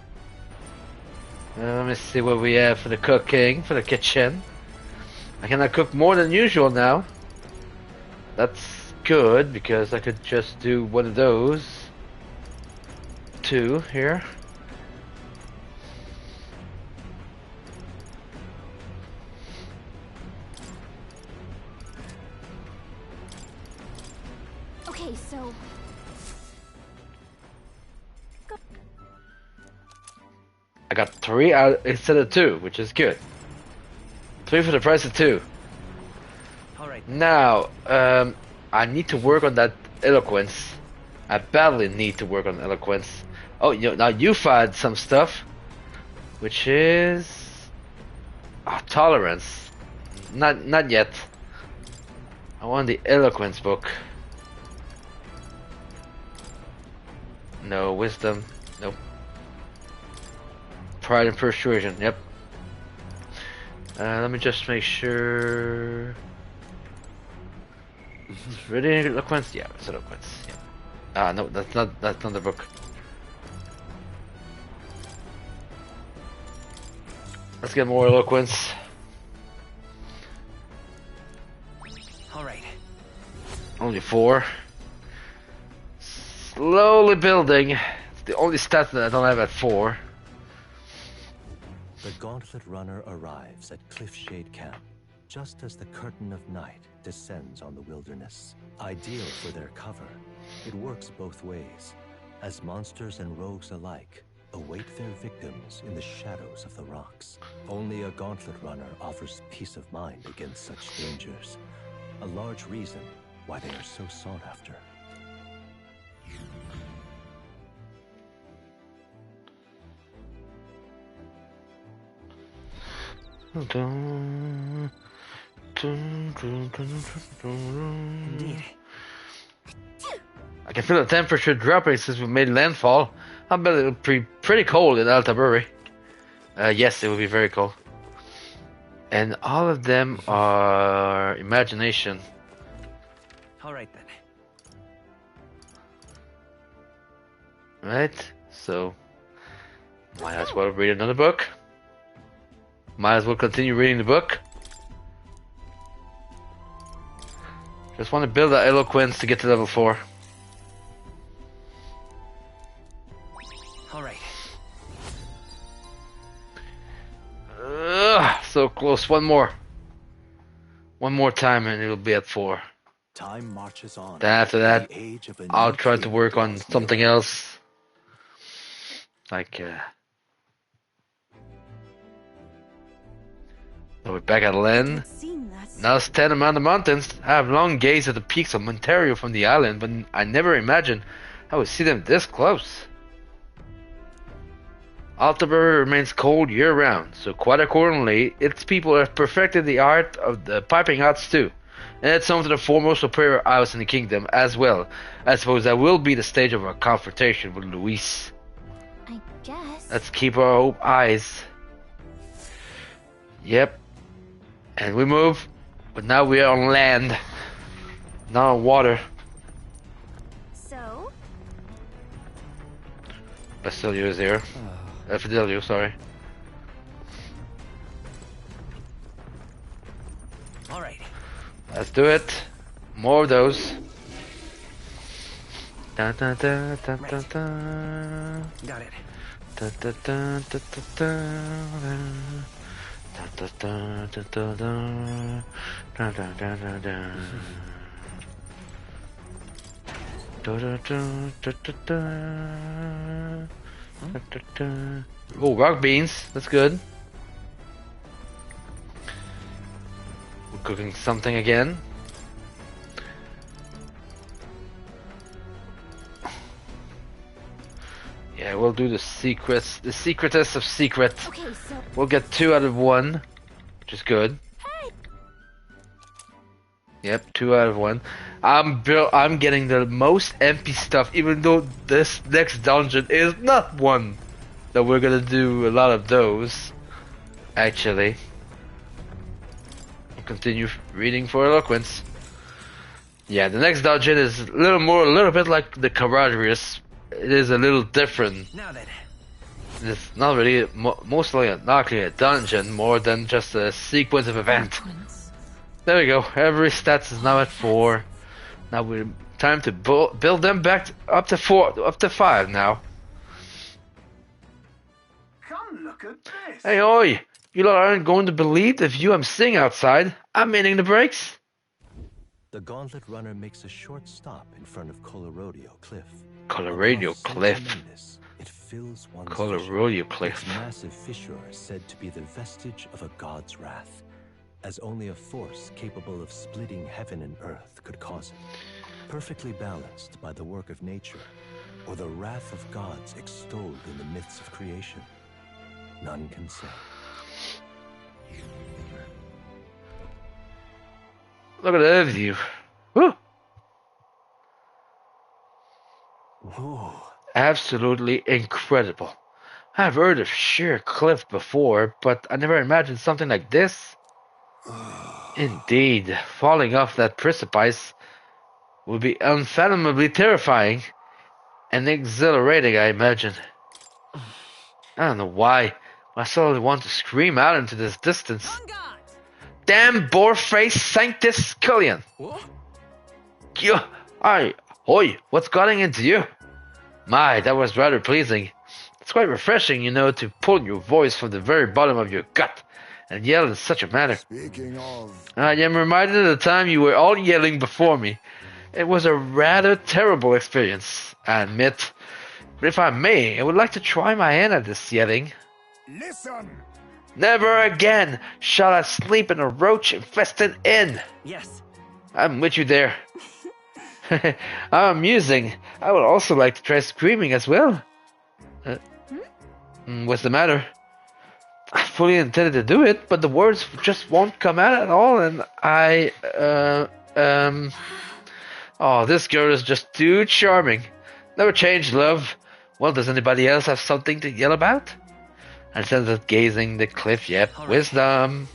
Let me see what we have for the cooking, for the kitchen. I cannot cook more than usual now. That's good, because I could just do one of those. 2 here. Okay, so I got 3 out instead of 2, which is good. 3 for the price of 2. Alright. Now, I need to work on that eloquence. I badly need to work on eloquence. Oh, now you've had some stuff, which is tolerance. Not yet. I want the eloquence book. No, wisdom. Nope. Pride and persuasion. Yep. Let me just make sure. Ready eloquence? Yeah, it's eloquence. Yeah. Ah, no, that's not the book. Let's get more eloquence. Alright. Only 4. Slowly building. It's the only stat that I don't have at 4. The Gauntlet Runner arrives at Cliffshade Camp just as the curtain of night descends on the wilderness. Ideal for their cover, it works both ways, as monsters and rogues alike await their victims in the shadows of the rocks. Only a Gauntlet Runner offers peace of mind against such dangers, a large reason why they are so sought after. Indeed. I can feel the temperature dropping since we made landfall. I bet it'll be pretty cold in Altabury. Yes, it will be very cold. And all of them are imagination. All right then. Right? So, might as well read another book. Might as well continue reading the book. Just want to build that eloquence to get to level 4. All right. So close. One more. One more time and it'll be at 4. Time marches on. Then after that, The age of a I'll new try to king work on draws something nearer. else. Like, we're back at land. Now stand among the mountains. I have long gazed at the peaks of Ontario from the island, but I never imagined I would see them this close. Altabury remains cold year-round, so quite accordingly, its people have perfected the art of the piping hot stew, and it's home to the foremost superior house in the kingdom as well. I suppose that will be the stage of our confrontation with Luis. I guess. Let's keep our eyes. Yep. And we move, but now we are on land, not on water. So? Basilio is here. Fidelio, sorry. All right. Let's do it. More of those. Da, da, da, da, da, da. Got it. Da, da, da, da, da, da. Da, da, da, da, da, da. Da, da, da, da, da. Da, da, da, da, da, da. Da, da, da. Oh, rock beans. That's good. We're cooking something again. Yeah, we'll do the secrets. The secretest of secrets. Okay, so We'll get 2 out of 1, which is good. hey. Yep, 2 out of 1. I'm getting the most MP stuff, even though this next dungeon is not one that we're gonna do a lot of those. Actually, I'll continue reading for eloquence. Yeah, the next dungeon is a little bit like the Caradrius. It is a little different. Now then. It's not really mostly not really a dungeon, more than just a sequence of events. There we go. Every stat is now at 4. Now we're time to build them back up to 4, up to 5 now. Come look at this. Hey, oi! You lot aren't going to believe the view I'm seeing outside. I'm meaning the brakes. The Gauntlet Runner makes a short stop in front of Coloradio Cliff. Coloradio Cliff. It fills one's Coloradio vision. Cliff. Its massive fissure is said to be the vestige of a god's wrath, as only a force capable of splitting heaven and earth could cause it. Perfectly balanced by the work of nature, or the wrath of gods extolled in the myths of creation. None can say. Look at that view. Woo! Whoa. Absolutely incredible. I've heard of sheer cliff before, but I never imagined something like this. Indeed, falling off that precipice would be unfathomably terrifying and exhilarating, I imagine. I don't know why, but I suddenly want to scream out into this distance. Damn boar-faced Sanctus Scullion! Oi, what's getting into you? My, that was rather pleasing. It's quite refreshing, you know, to pull your voice from the very bottom of your gut and yell in such a manner. Speaking of... I am reminded of the time you were all yelling before me. It was a rather terrible experience, I admit. But if I may, I would like to try my hand at this yelling. Listen! Never again shall I sleep in a roach-infested inn. Yes. I'm with you there. I'm amusing. I would also like to try screaming as well. What's the matter? I fully intended to do it, but the words just won't come out at all, and Oh, this girl is just too charming. Never change, love. Well, does anybody else have something to yell about? I said that gazing the cliff. Yep, right. Wisdom.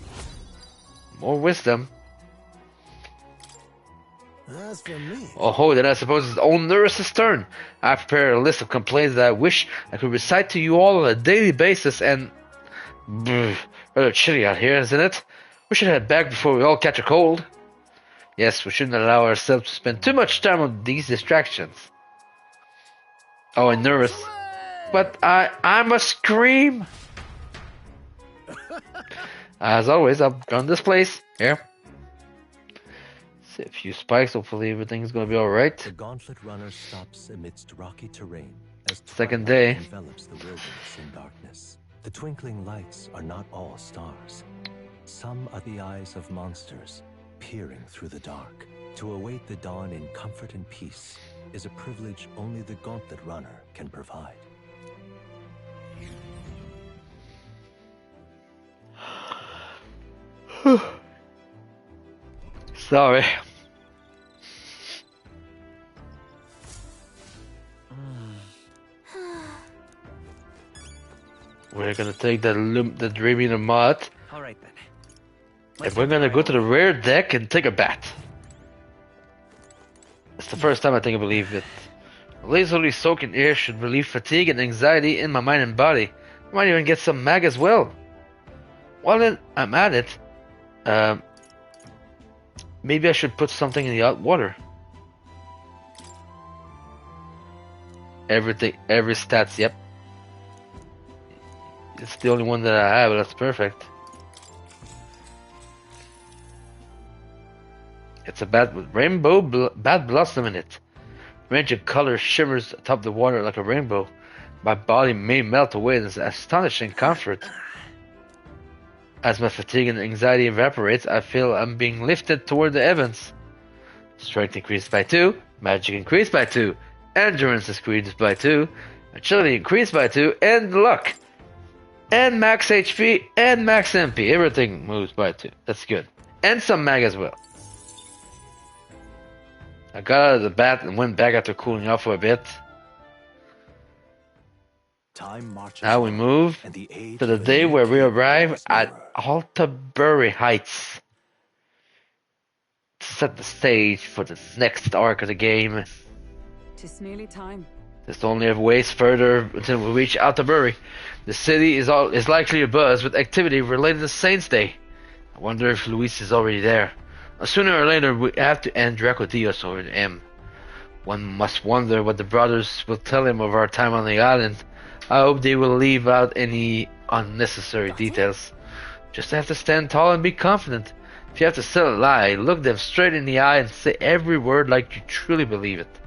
More wisdom. As for me... Oh, then I suppose it's old nurse's turn. I prepared a list of complaints that I wish I could recite to you all on a daily basis and... rather chilly out here, isn't it? We should head back before we all catch a cold. Yes, we shouldn't allow ourselves to spend too much time on these distractions. Oh, I'm nervous. But I must scream. As always, I've done this place. Here. See a few spikes. Hopefully everything's gonna be alright. The gauntlet runner stops amidst rocky terrain as second day envelops the wilderness in darkness. The twinkling lights are not all stars. Some are the eyes of monsters, peering through the dark. To await the dawn in comfort and peace is a privilege only the gauntlet runner can provide. Sorry. We're gonna take the dreaming of mud. Alright then. And we're gonna go to the rear deck and take a bath. It's the first time I think I believe it. Lazily soaking air should relieve fatigue and anxiety in my mind and body. I might even get some mag as well. While then I'm at it, maybe I should put something in the hot water. Every stats, yep. It's the only one that I have, that's perfect. It's a bat with rainbow bat blossom in it. Range of colors shimmers atop the water like a rainbow. My body may melt away in astonishing comfort. As my fatigue and anxiety evaporates, I feel I'm being lifted toward the heavens. Strength increased by 2, magic increased by 2, endurance increased by 2, agility increased by 2, and luck. And max HP and max MP. Everything moves by 2. That's good. And some mag as well. I got out of the bath and went back after cooling off for a bit. Now we move to the day where we arrive at Altabury Heights. To set the stage for the next arc of the game. It's nearly time. There's only a ways further until we reach Altabury. The city is likely abuzz with activity related to Saints' Day. I wonder if Luis is already there. Sooner or later, we have to end Draco Dios or M. One must wonder what the brothers will tell him of our time on the island. I hope they will leave out any unnecessary details. Just have to stand tall and be confident. If you have to tell a lie, look them straight in the eye and say every word like you truly believe it.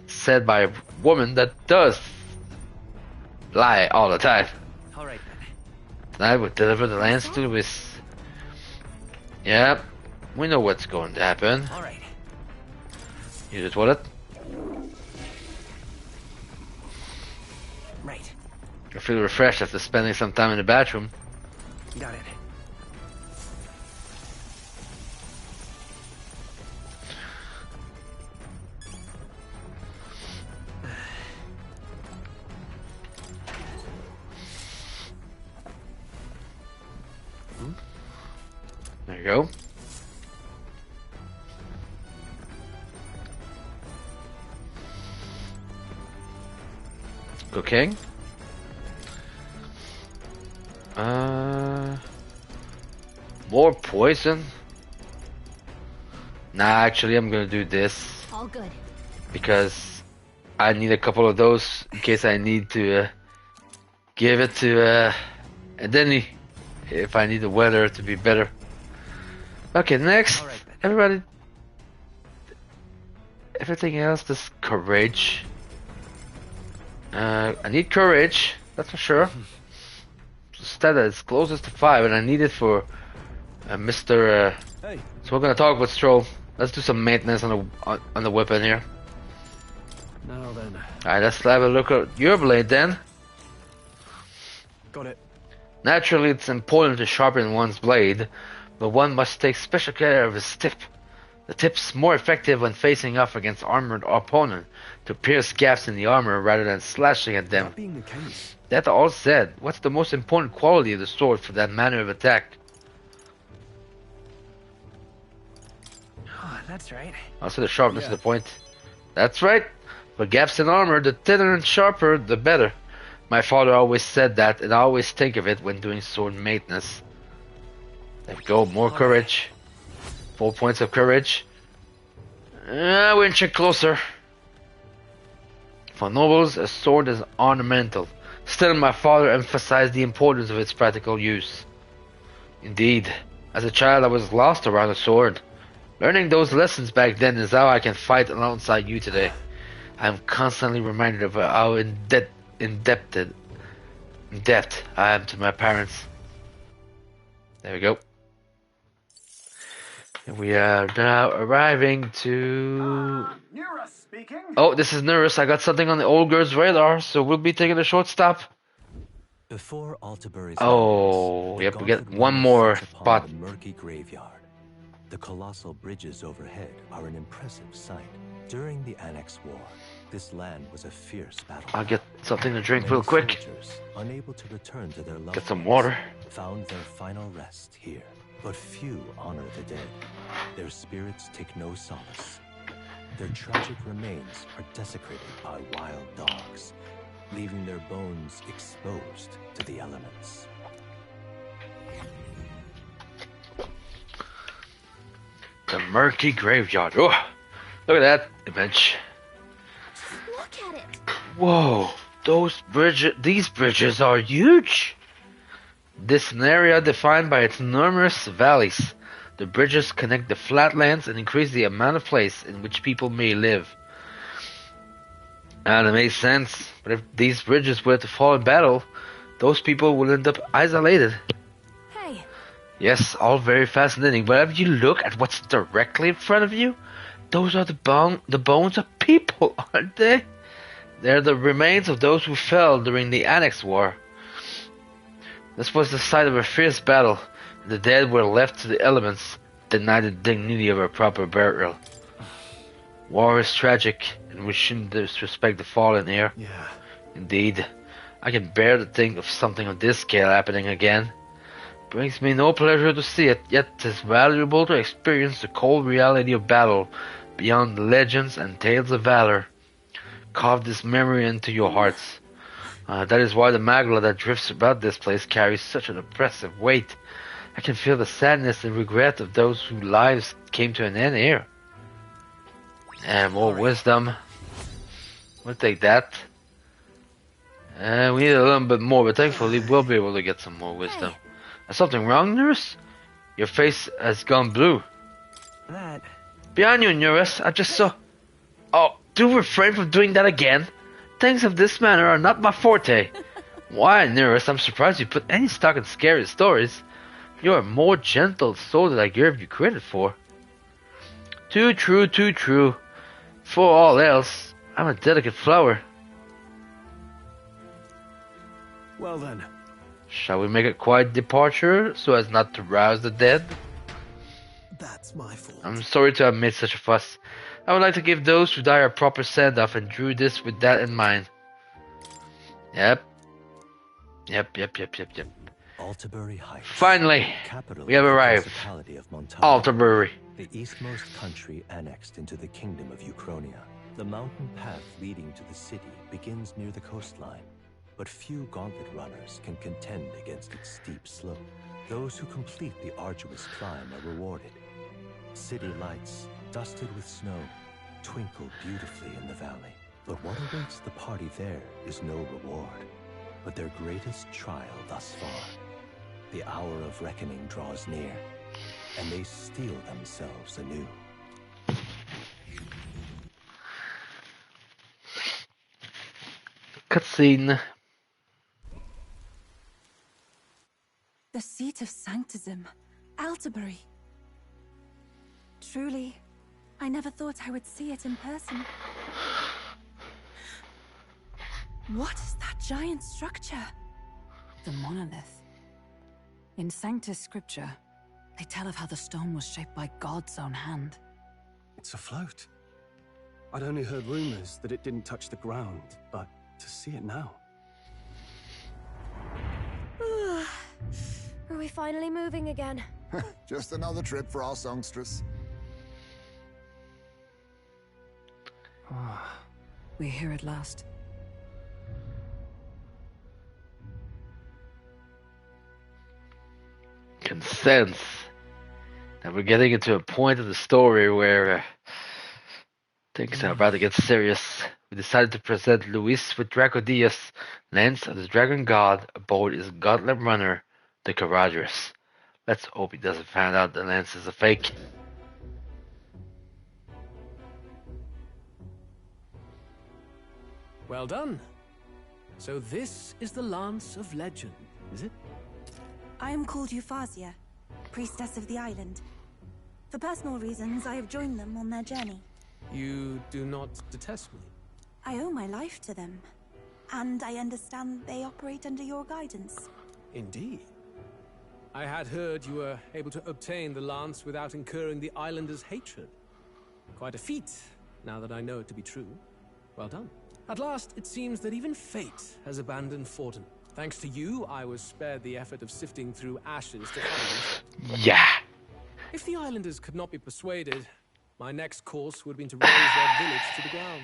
It's said by a woman that does lie all the time. Alright then. I would deliver the lance to Luis. Yeah, we know what's going to happen. Alright. Use the toilet. Right. I feel refreshed after spending some time in the bathroom. Got it. There you go. Cooking. More poison? Nah, actually I'm gonna do this. All good. Because I need a couple of those in case I need to give it to Denny if I need the weather to be better. Okay, next, right, everybody. Everything else, this courage. I need courage, that's for sure. Stat that is closest to 5, and I need it for Mr. Hey. So we're gonna talk with Stroll. Let's do some maintenance on the weapon here. Now then. Alright, let's have a look at your blade then. Got it. Naturally, it's important to sharpen one's blade, but one must take special care of his tip. The tip's more effective when facing off against armored opponent to pierce gaps in the armor rather than slashing at them. That being the case, That all said, what's the most important quality of the sword for that manner of attack? Oh, that's right. Also the sharpness of the point. That's right. For gaps in armor, the thinner and sharper, the better. My father always said that, and I always think of it when doing sword maintenance. There we go, more courage. 4 points of courage. We're inching closer. For nobles, a sword is ornamental. Still, my father emphasized the importance of its practical use. Indeed, as a child I was lost around a sword. Learning those lessons back then is how I can fight alongside you today. I am constantly reminded of how in depth I am to my parents. There we go. And we are now arriving to... Nura speaking. Oh, this is Nurus. I got something on the old girl's radar, so we'll be taking a short stop. Before Altabury's Oh, yep, we get one more spot. The murky graveyard. The colossal bridges overhead are an impressive sight. During the Annex War, this land was a fierce battle. I'll get something to drink real quick. Soldiers, unable to return to their loved Get some ones, water. found their final rest here. But few honor the dead. Their spirits take no solace. Their tragic remains are desecrated by wild dogs, leaving their bones exposed to the elements. The murky graveyard. Oh, look at that image. Look at it. Whoa, these bridges are huge. This is an area defined by its numerous valleys. The bridges connect the flatlands and increase the amount of place in which people may live. That makes sense, but if these bridges were to fall in battle, those people will end up isolated. Hey. Yes, all very fascinating, but if you look at what's directly in front of you, those are the bones of people, aren't they? They're the remains of those who fell during the Annex War. This was the site of a fierce battle, and the dead were left to the elements, denied the dignity of a proper burial. War is tragic, and we shouldn't disrespect the fallen here. Yeah. Indeed, I can bear to think of something of this scale happening again. Brings me no pleasure to see it, yet 'tis valuable to experience the cold reality of battle beyond the legends and tales of valor. Carve this memory into your hearts. That is why the magla that drifts about this place carries such an oppressive weight. I can feel the sadness and regret of those whose lives came to an end here. And more wisdom. We'll take that. We need a little bit more, but thankfully we'll be able to get some more wisdom. Is something wrong, Nurse? Your face has gone blue. That... Behind you, Nurse. I just saw... Oh, do refrain from doing that again. Things of this manner are not my forte. Why, Nurse, I'm surprised you put any stock in scary stories. You're a more gentle soul than I gave you credit for. Too true, too true. For all else, I'm a delicate flower. Well then. Shall we make a quiet departure so as not to rouse the dead? That's my fault. I'm sorry to have made such a fuss. I would like to give those who die a proper send-off and drew this with that in mind. Yep. Altabury Heights. Finally, Capital we have arrived. Of Altabury. The eastmost country annexed into the kingdom of Uchronia. The mountain path leading to the city begins near the coastline, but few gauntlet runners can contend against its steep slope. Those who complete the arduous climb are rewarded. City lights, dusted with snow, twinkle beautifully in the valley. But what awaits the party there is no reward, but their greatest trial thus far. The hour of reckoning draws near, and they steel themselves anew. Cutscene. The seat of sanctism, Altabury. Truly, I never thought I would see it in person. What is that giant structure? The monolith. In Sanctus Scripture, they tell of how the stone was shaped by God's own hand. It's afloat. I'd only heard rumors that it didn't touch the ground, but to see it now. Are we finally moving again? Just another trip for our songstress. We're here at last. Can sense that we're getting into a point of the story where things are about to get serious. We decided to present Luis with Dracodius, Lance of the Dragon God, aboard his gauntlet runner, the Caradrius. Let's hope he doesn't find out that Lance is a fake. Well done. So this is the Lance of Legend, is it? I am called Euphazia, priestess of the island. For personal reasons, I have joined them on their journey. You do not detest me? I owe my life to them, and I understand they operate under your guidance. Indeed. I had heard you were able to obtain the lance without incurring the islanders' hatred. Quite a feat, now that I know it to be true. Well done. At last, it seems that even fate has abandoned Forden. Thanks to you, I was spared the effort of sifting through ashes to find it. Yeah. If the islanders could not be persuaded, my next course would have been to raise their village to the ground.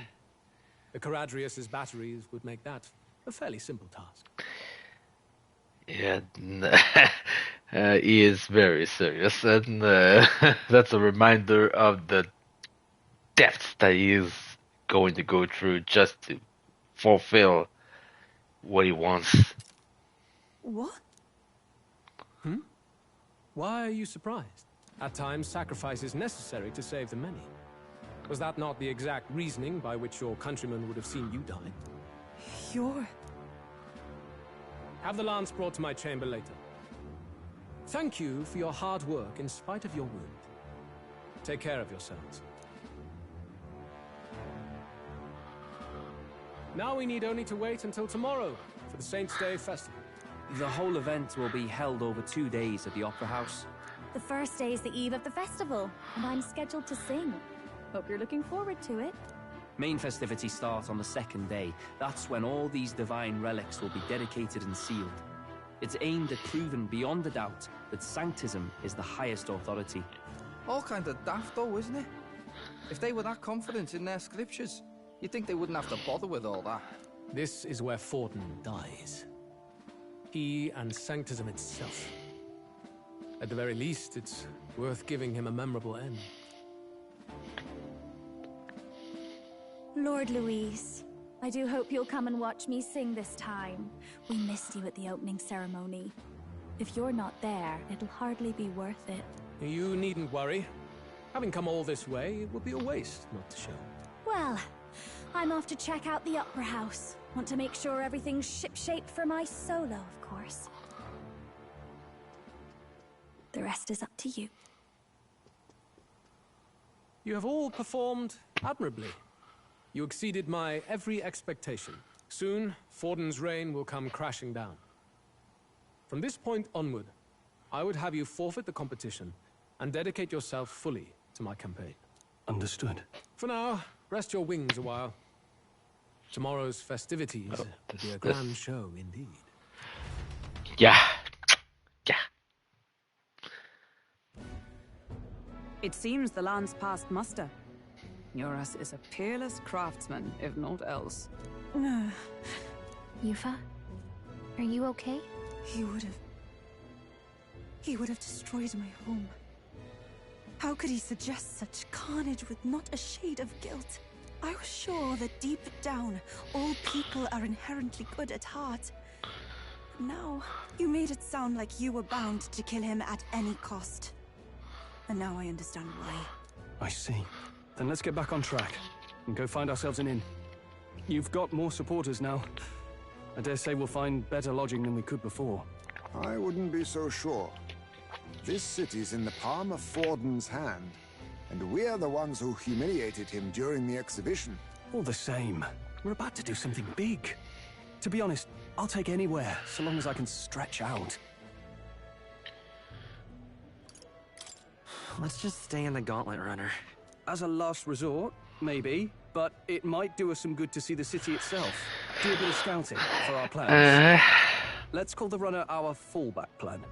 The Caradrius' batteries would make that a fairly simple task. Yeah, he is very serious, and that's a reminder of the depths that he is going to go through just to fulfill what he wants. What? Why are you surprised? At times, sacrifice is necessary to save the many. Was that not the exact reasoning by which your countrymen would have seen you die? You're... Have the lance brought to my chamber later. Thank you for your hard work in spite of your wound. Take care of yourselves. Now we need only to wait until tomorrow for the Saints' Day festival. The whole event will be held over 2 days at the Opera House. The first day is the eve of the festival, and I'm scheduled to sing. Hope you're looking forward to it. Main festivities start on the second day. That's when all these divine relics will be dedicated and sealed. It's aimed at proving beyond a doubt that Sanctism is the highest authority. All kind of daft though, isn't it? If they were that confident in their scriptures, you'd think they wouldn't have to bother with all that. This is where Forden dies. He and Sanctism itself. At the very least, it's worth giving him a memorable end. Lord Louise, I do hope you'll come and watch me sing this time. We missed you at the opening ceremony. If you're not there, it'll hardly be worth it. You needn't worry. Having come all this way, it would be a waste not to show. Well, I'm off to check out the Opera House. Want to make sure everything's shipshape for my solo, of course. The rest is up to you. You have all performed admirably. You exceeded my every expectation. Soon, Forden's reign will come crashing down. From this point onward, I would have you forfeit the competition and dedicate yourself fully to my campaign. Understood. For now, rest your wings a while. Tomorrow's festivities will be a grand show indeed. Yeah. It seems the lance passed muster. Eurus is a peerless craftsman, if not else. Yufa? Are you okay? He would have destroyed my home. How could he suggest such carnage with not a shade of guilt? I was sure that deep down, all people are inherently good at heart. But now, you made it sound like you were bound to kill him at any cost. And now I understand why. I see. Then let's get back on track and go find ourselves an inn. You've got more supporters now. I dare say we'll find better lodging than we could before. I wouldn't be so sure. This city's in the palm of Forden's hand, and we're the ones who humiliated him during the exhibition. All the same, we're about to do something big. To be honest, I'll take anywhere, so long as I can stretch out. Let's just stay in the Gauntlet Runner. As a last resort, maybe, but it might do us some good to see the city itself. Do a bit of scouting for our plans. Let's call the runner our fallback plan.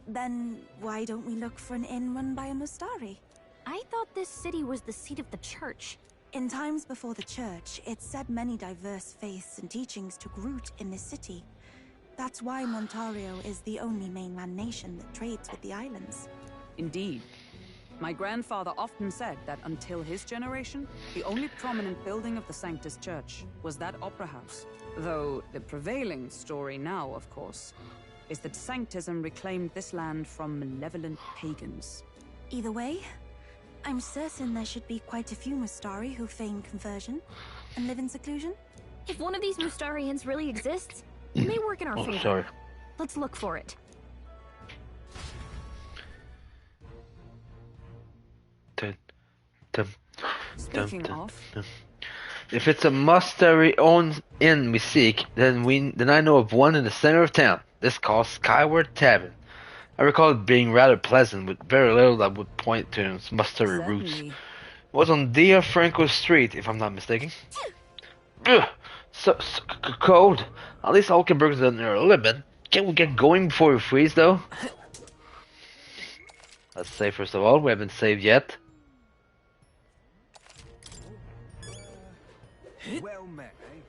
Then why don't we look for an inn run by a Mustari? I thought this city was the seat of the church. In times before the church, it said many diverse faiths and teachings took root in this city. That's why Montario is the only mainland nation that trades with the islands. Indeed. My grandfather often said that until his generation, the only prominent building of the Sanctus Church was that opera house. Though the prevailing story now, of course, is that Sanctism reclaimed this land from malevolent pagans. Either way, I'm certain there should be quite a few Mustari who feign conversion and live in seclusion. If one of these Mustarians really exists, it may work in our favor. Sorry. Let's look for it. Speaking of, if it's a Mustari-owned inn we seek, then I know of one in the center of town. This called Skyward Tavern. I recall it being rather pleasant, with very little that would point to its Mustari roots. It was on Dia Franco Street, if I'm not mistaken. Ugh, so cold. At least Alkenburg's down there a little bit. Can't we get going before we freeze, though? Let's save first of all. We haven't saved yet. Well met, eh?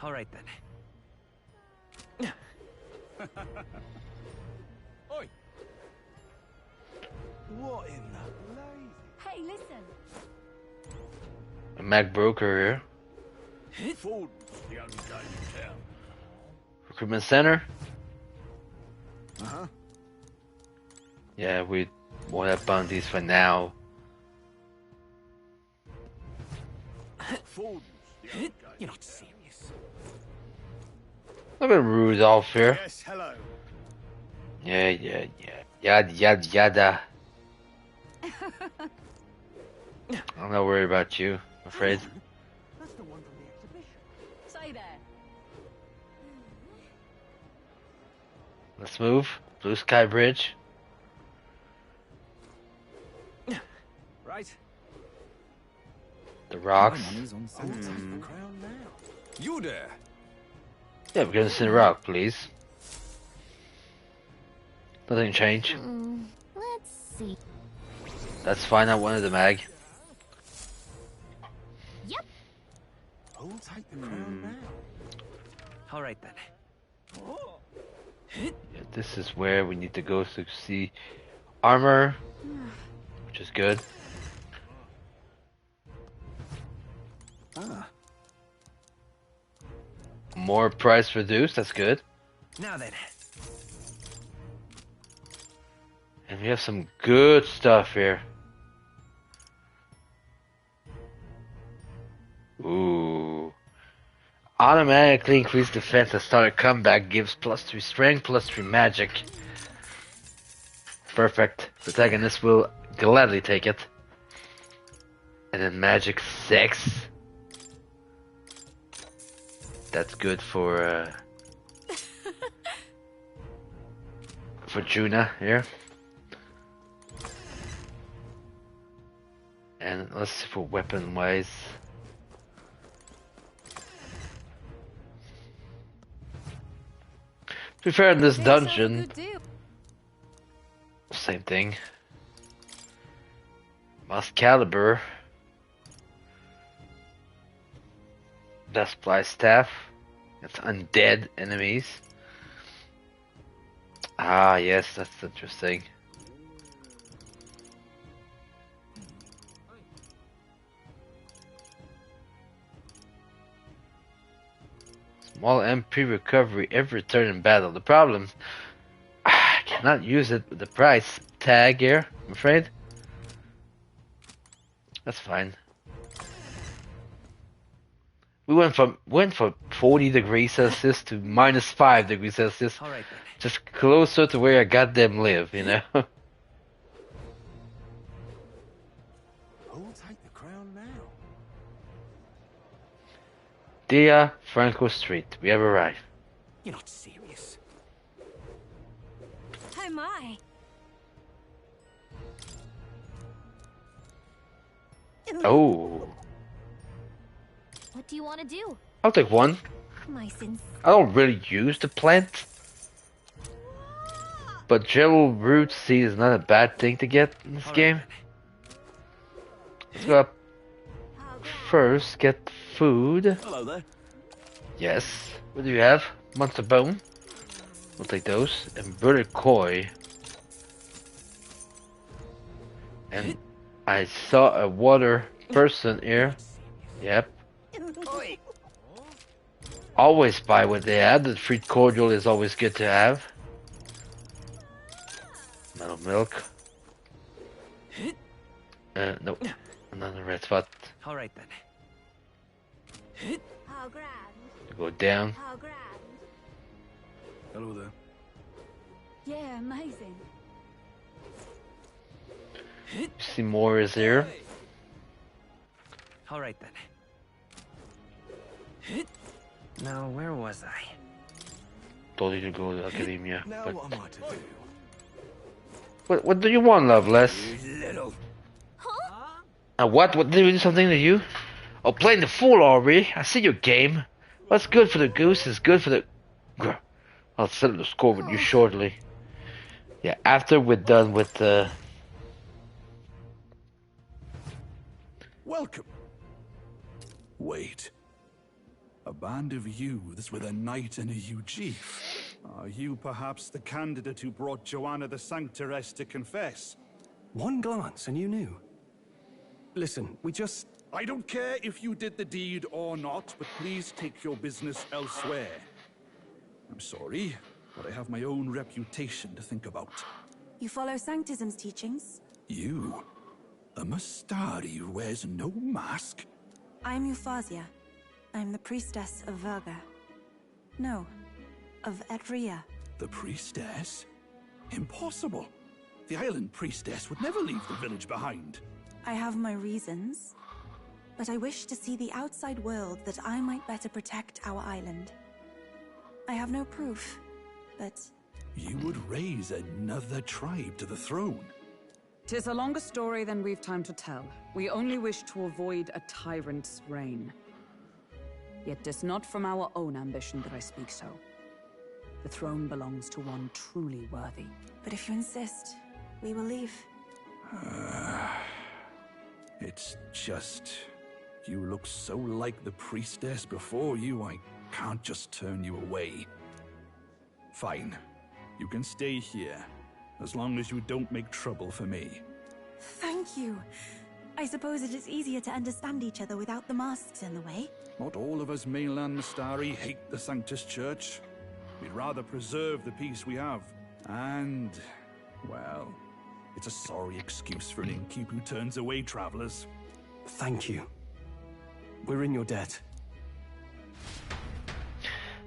All right then. Oi! What in the blazes? Hey, listen. A Mac broker here. Ford's the ungainly town. Recruitment center. Uh-huh. Yeah, we won't have bounties for now. Ford's the ungainly. You're not serious. Look at Rudolph here. Yes, hello. Yeah. Yada. I'm not worried about you, I'm afraid. That's the one from the exhibition. Say there. Let's move. Blue Sky Bridge. Right. The rocks. You there? Yeah, we're gonna see the rock, please. Nothing changed. Let's see. Let's find out one of the mag. Yep. Who'll take the crown now? All right then. Yeah, this is where we need to go to see armor, which is good. More price reduced, that's good. Now then. And we have some good stuff here. Ooh. Automatically increase defense and start a comeback, gives +3 strength, +3 magic. Perfect. Protagonist will gladly take it. And then magic 6. That's good for Juna here. And let's see for weapon wise. To be fair, in this dungeon, same thing. Muscalibur. Best Fly Staff. It's undead enemies. Ah, yes, that's interesting. Small MP recovery every turn in battle. The problem, I cannot use it with the price tag here, I'm afraid. That's fine. We went from 40 degrees Celsius to -5 degrees Celsius. All right, just closer to where I goddamn live, you know. Who'll take the crown now? Dia Franco Street. We have arrived. You're not serious. Oh my. Oh. What do you want to do? I'll take one. My sins. I don't really use the plant. But gel root seed is not a bad thing to get in this game. Let's go up first, get food. Hello there. Yes. What do you have? Monster bone. We'll take those. And birded koi. And I saw a water person here. Yep. Always buy what they have. The fruit cordial is always good to have. Metal milk. Nope. Another red spot. Alright then. Go down. Hello there. Yeah, amazing. See more is here. Alright then. Now, where was I? Told you to go to academia. Now But what am I to do? what do you want, Loveless? Little. What? What did we do something to you? Oh, playing the fool, Aubrey. I see your game. What's good for the goose is good for the... I'll settle the score with you shortly. Yeah, after we're done with the... Welcome. Wait. A band of youths with a knight and a yew chief. Are you perhaps the candidate who brought Joanna the Sanctoress to confess? One glance and you knew. Listen, we just... I don't care if you did the deed or not, but please take your business elsewhere. I'm sorry, but I have my own reputation to think about. You follow Sanctism's teachings? You? A Mastari who wears no mask? I'm Euphausia. I'm the priestess of Verga. No, of Etria. The priestess? Impossible. The island priestess would never leave the village behind. I have my reasons, but I wish to see the outside world that I might better protect our island. I have no proof, but... You would raise another tribe to the throne. 'Tis a longer story than we've time to tell. We only wish to avoid a tyrant's reign. Yet 'tis not from our own ambition that I speak so. The throne belongs to one truly worthy. But if you insist, we will leave. It's just... You look so like the priestess before you, I can't just turn you away. Fine. You can stay here, as long as you don't make trouble for me. Thank you. I suppose it is easier to understand each other without the masks in the way. Not all of us mainland Mastari hate the Sanctus Church. We'd rather preserve the peace we have. And, well, it's a sorry excuse for an innkeep who turns away travelers. Thank you. We're in your debt.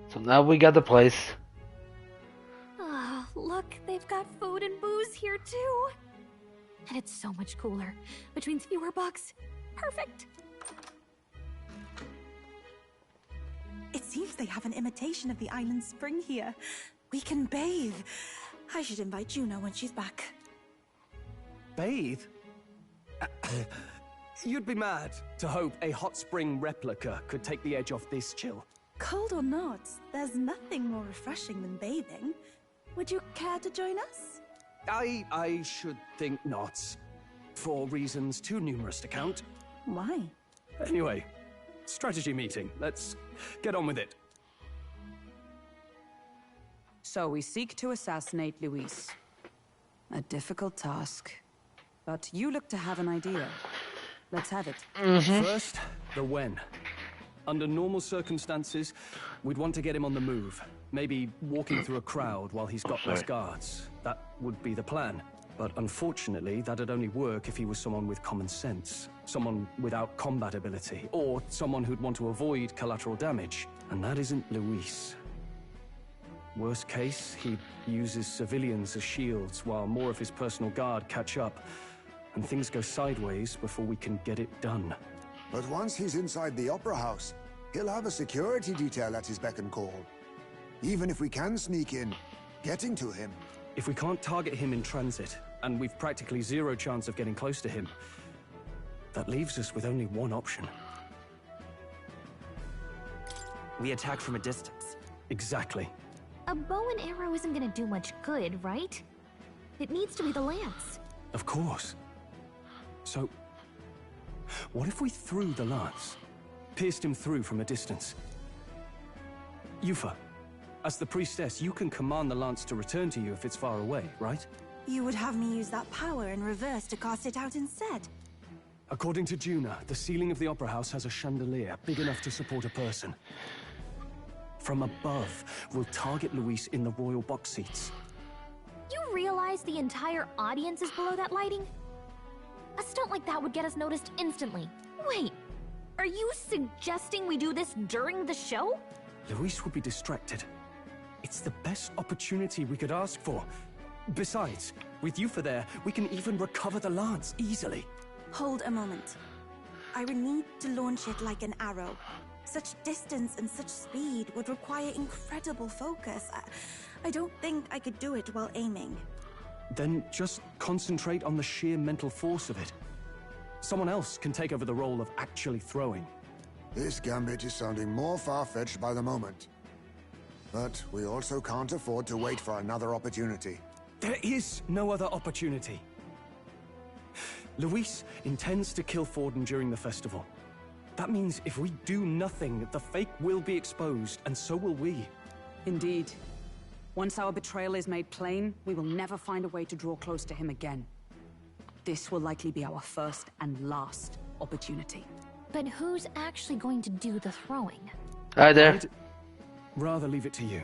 So now we got the place. Oh, look, they've got food and booze here too. And it's so much cooler, which means fewer bugs. Perfect. It seems they have an imitation of the island spring here. We can bathe. I should invite Juno when she's back. Bathe? You'd be mad to hope a hot spring replica could take the edge off this chill. Cold or not, there's nothing more refreshing than bathing. Would you care to join us? I should think not. For reasons too numerous to count. Why? Anyway, strategy meeting. Let's get on with it. So we seek to assassinate Luis. A difficult task. But you look to have an idea. Let's have it. First, the when. Under normal circumstances, we'd want to get him on the move. Maybe walking through a crowd while he's got less guards. That would be the plan. But unfortunately, that'd only work if he was someone with common sense. Someone without combat ability. Or someone who'd want to avoid collateral damage. And that isn't Luis. Worst case, he uses civilians as shields while more of his personal guard catch up. And things go sideways before we can get it done. But once he's inside the Opera House, he'll have a security detail at his beck and call. Even if we can sneak in, getting to him. If we can't target him in transit, and we've practically zero chance of getting close to him, That leaves us with only one option. We attack from a distance. Exactly. A bow and arrow isn't gonna do much good, right? It needs to be the lance. Of course. So, what if we threw the lance? Pierced him through from a distance? Yufa, as the priestess, you can command the lance to return to you if it's far away, right? You would have me use that power in reverse to cast it out instead. According to Juna, the ceiling of the Opera House has a chandelier big enough to support a person. From above, we'll target Luis in the royal box seats. You realize the entire audience is below that lighting? A stunt like that would get us noticed instantly. Wait, are you suggesting we do this during the show? Luis would be distracted. It's the best opportunity we could ask for. Besides, with Yufa there, we can even recover the lance easily. Hold a moment. I would need to launch it like an arrow. Such distance and such speed would require incredible focus. I don't think I could do it while aiming. Then just concentrate on the sheer mental force of it. Someone else can take over the role of actually throwing. This gambit is sounding more far-fetched by the moment. But we also can't afford to wait for another opportunity. There is no other opportunity. Luis intends to kill Forden during the festival. That means if we do nothing, the fake will be exposed, and so will we. Indeed. Once our betrayal is made plain, we will never find a way to draw close to him again. This will likely be our first and last opportunity. But who's actually going to do the throwing? Hi there. I'd rather leave it to you.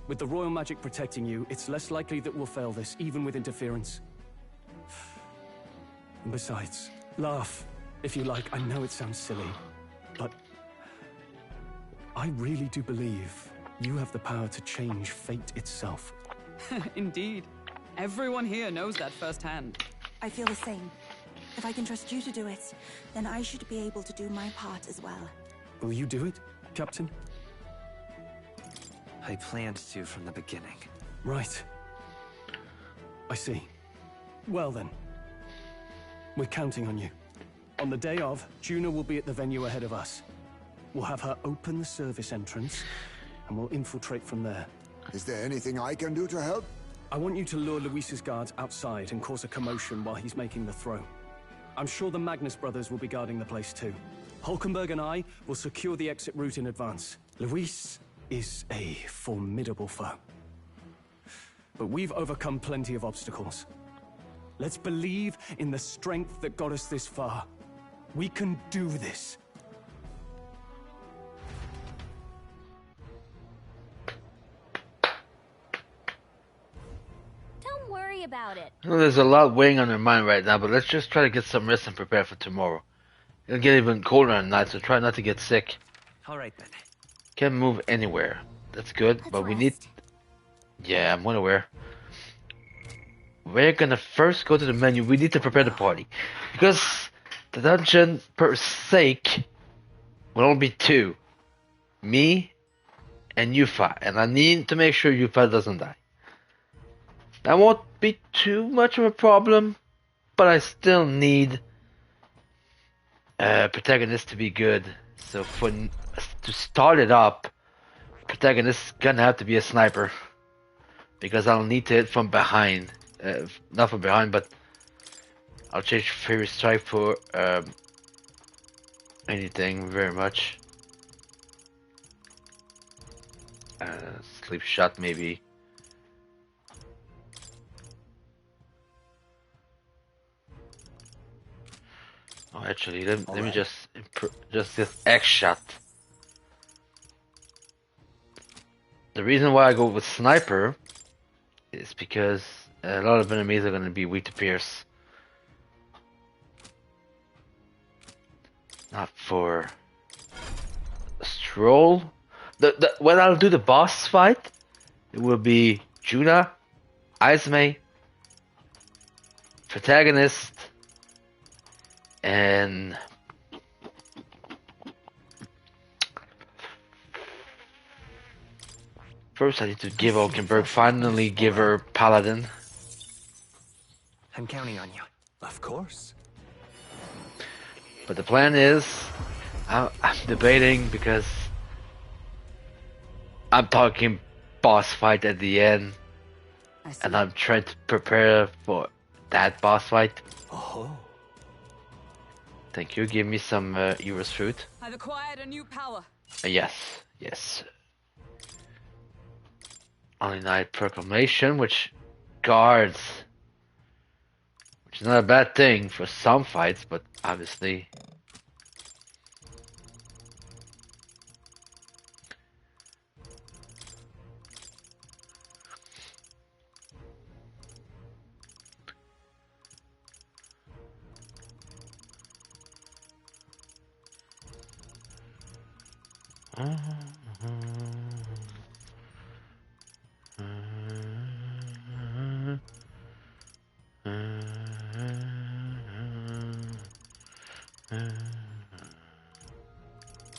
With the royal magic protecting you, it's less likely that we'll fail this, even with interference. And besides, laugh, if you like. I know it sounds silly, but I really do believe you have the power to change fate itself. Indeed. Everyone here knows that firsthand. I feel the same. If I can trust you to do it, then I should be able to do my part as well. Will you do it, Captain? I planned to from the beginning. Right. I see. Well then. We're counting on you. On the day of, Juna will be at the venue ahead of us. We'll have her open the service entrance, and we'll infiltrate from there. Is there anything I can do to help? I want you to lure Luis's guards outside and cause a commotion while he's making the throw. I'm sure the Magnus brothers will be guarding the place too. Hulkenberg and I will secure the exit route in advance. Luis is a formidable foe. But we've overcome plenty of obstacles. Let's believe in the strength that got us this far. We can do this. Don't worry about it. Well, there's a lot weighing on their mind right now, but let's just try to get some rest and prepare for tomorrow. It'll get even colder at night, so try not to get sick. Alright then. Can't move anywhere. That's good, but we need... Yeah, I'm well aware. We're gonna first go to the menu. We need to prepare the party. Because the dungeon per sake will only be two. Me and Yufa. And I need to make sure Yufa doesn't die. That won't be too much of a problem, but I still need protagonist to be good. So to start it up, protagonist is gonna have to be a sniper. Because I'll need to hit from behind. Not from behind, but I'll change favorite strike for anything very much. Sleep shot maybe. Oh, actually, let me just this X shot. The reason why I go with sniper is because a lot of enemies are going to be weak to pierce. Not for a stroll. When I'll do the boss fight, it will be Juna, Izme, protagonist, and first I need to give Hulkenberg, finally give her Paladin. I'm counting on you. Of course. But the plan is, I'm debating because I'm talking boss fight at the end, and I'm trying to prepare for that boss fight. Oh. Thank you. Give me some Eros fruit. I've acquired a new power. Yes, yes. Only Night Proclamation, which guards, which is not a bad thing for some fights, but obviously.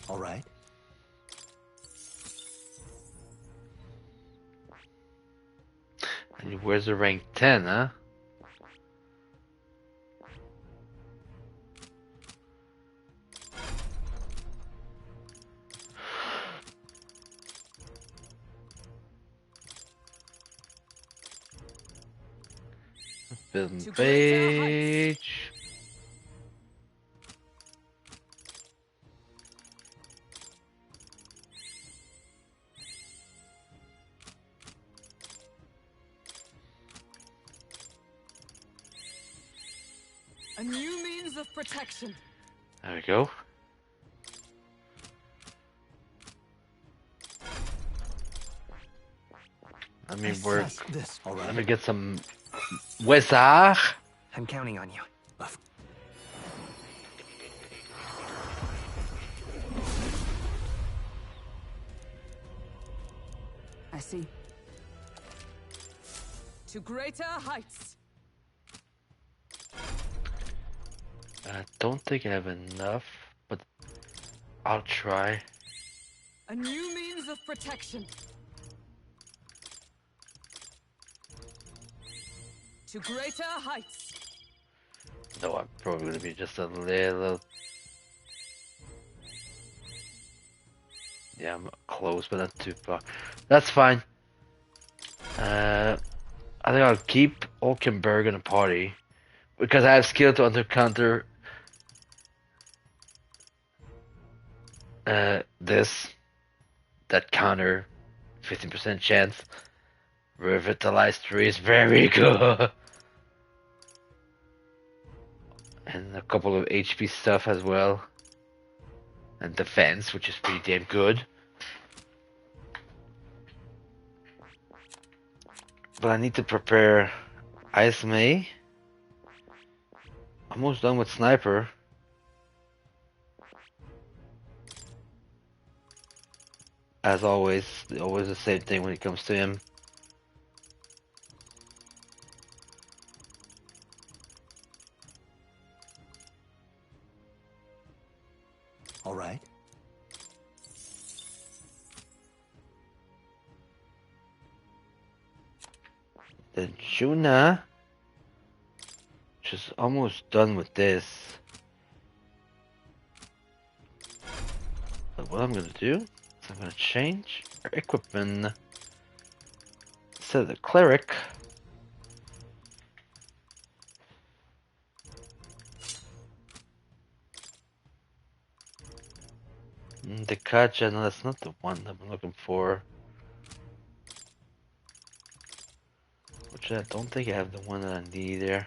All right. And where's the rank 10, huh? Film page. A new means of protection. There we go. Let me work. This, all right. Let me get some wizard. I'm counting on you. I see. To greater heights. I don't think I have enough, but I'll try. A new means of protection. To greater heights. No, I'm probably gonna be just a little. Yeah, I'm close, but not too far. That's fine. I think I'll keep Olkenberg in a party because I have skill to counter this. That counter 15% chance. Revitalize 3 is very good. And a couple of HP stuff as well. And defense, which is pretty damn good. But I need to prepare Ice May. Almost done with Sniper. As always the same thing when it comes to him. All right. Then Juna, which is almost done with this. But what I'm gonna do is I'm gonna change our equipment. Instead of the cleric, the Kaja, no, that's not the one that I'm looking for. Which I don't think I have the one that I need there.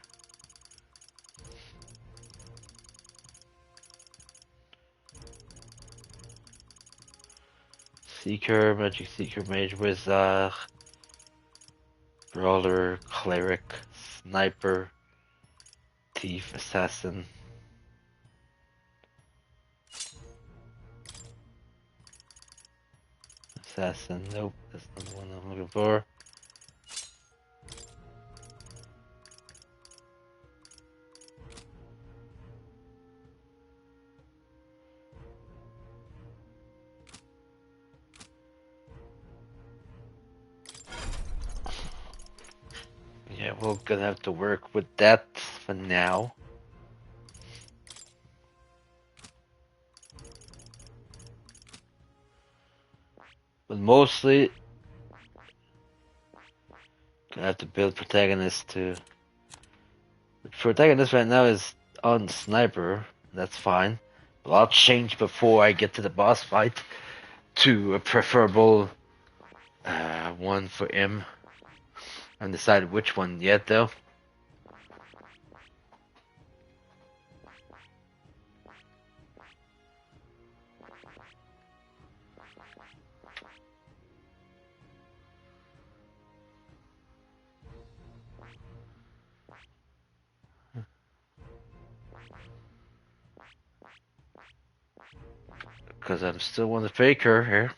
Seeker, Magic Seeker, Mage Wizard, Brawler, Cleric, Sniper, Thief, Assassin. Assassin, nope, that's not the one I'm looking for. Yeah, we're gonna have to work with that for now. But mostly, gonna have to build protagonist to. The protagonist right now is on sniper. That's fine. But I'll change before I get to the boss fight to a preferable one for him. I haven't decided which one yet, though. Because I'm still one of the faker here.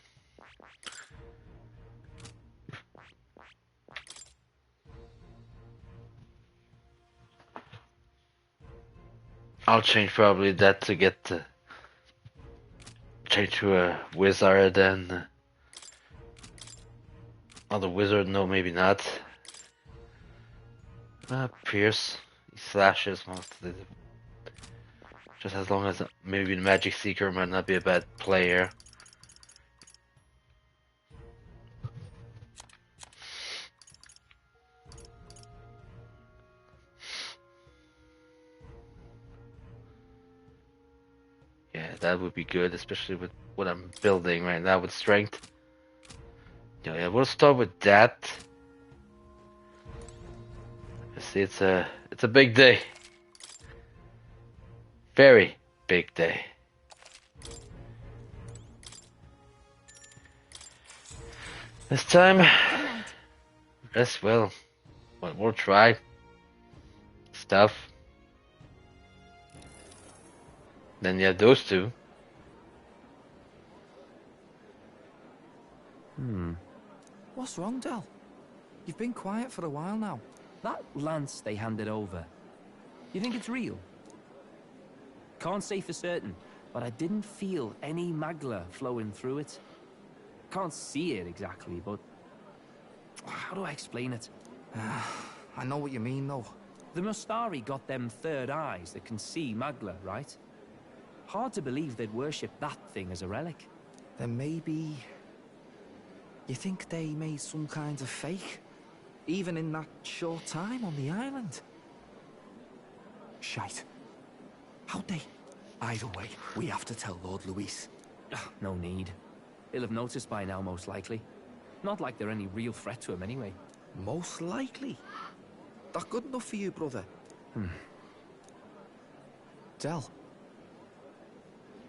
I'll change probably that to get change to a wizard and other wizard. No, maybe not. Pierce, he slashes most of the. Just as long as maybe the magic seeker might not be a bad player. Yeah, that would be good, especially with what I'm building right now with strength. Yeah, we'll start with that. See, it's a big day. Very big day. This time, as well, one more try. Stuff. Then you have those two. What's wrong, Del? You've been quiet for a while now. That lance they handed over, you think it's real? Can't say for certain, but I didn't feel any magla flowing through it. Can't see it exactly, but how do I explain it? I know what you mean, though. The Mustari got them third eyes that can see magla, right? Hard to believe they'd worship that thing as a relic. Then maybe... You think they made some kind of fake? Even in that short time on the island? Shite. How'd they? Either way, we have to tell Lord Luis. No need. He'll have noticed by now, most likely. Not like they're any real threat to him anyway. Most likely? That good enough for you, brother? Del.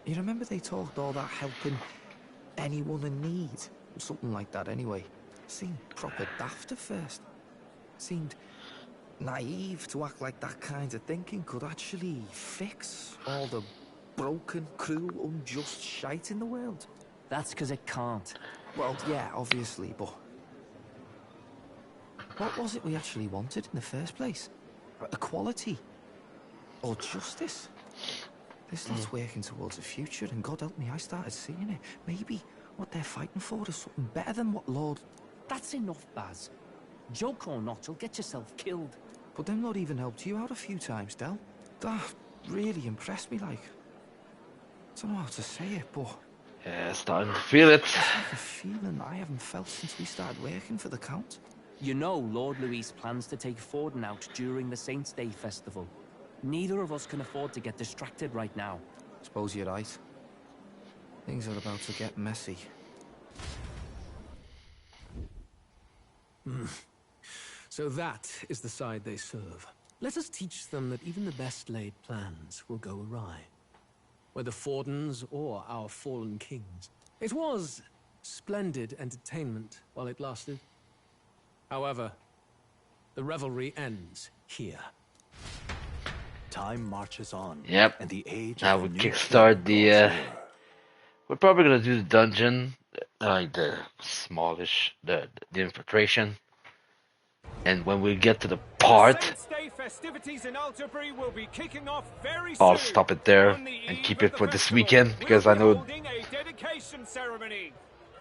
You remember they talked all that helping anyone in need? Something like that anyway. Seemed proper daft at first. Seemed naive to act like that kind of thinking could actually fix all the broken, cruel, unjust shite in the world. That's because it can't. Well, yeah, obviously, but... What was it we actually wanted in the first place? Equality? Or justice? This lot's working towards a future, and God help me, I started seeing it. Maybe what they're fighting for is something better than what Lord... That's enough, Baz. Joke or not, you'll get yourself killed. But them not even helped you out a few times, Del. That really impressed me, like... I don't know how to say it, but... Yeah, starting to feel it. It's like a feeling I haven't felt since we started working for the Count. You know Lord Luis plans to take Forden out during the Saints' Day festival. Neither of us can afford to get distracted right now. Suppose you're right. Things are about to get messy. So that is the side they serve. Let us teach them that even the best laid plans will go awry. Whether Forden's or our fallen kings. It was splendid entertainment while it lasted. However, the revelry ends here. Time marches on. Yep. And the age now of we new kickstart the. draws near. We're probably gonna do the dungeon, like the smallish, the infiltration. And when we get to the part, Saints' Day festivities in Altabury will be kicking off very I'll soon. stop it there On the and eve keep of it the for this festival, weekend because we'll I be know. holding a dedication ceremony.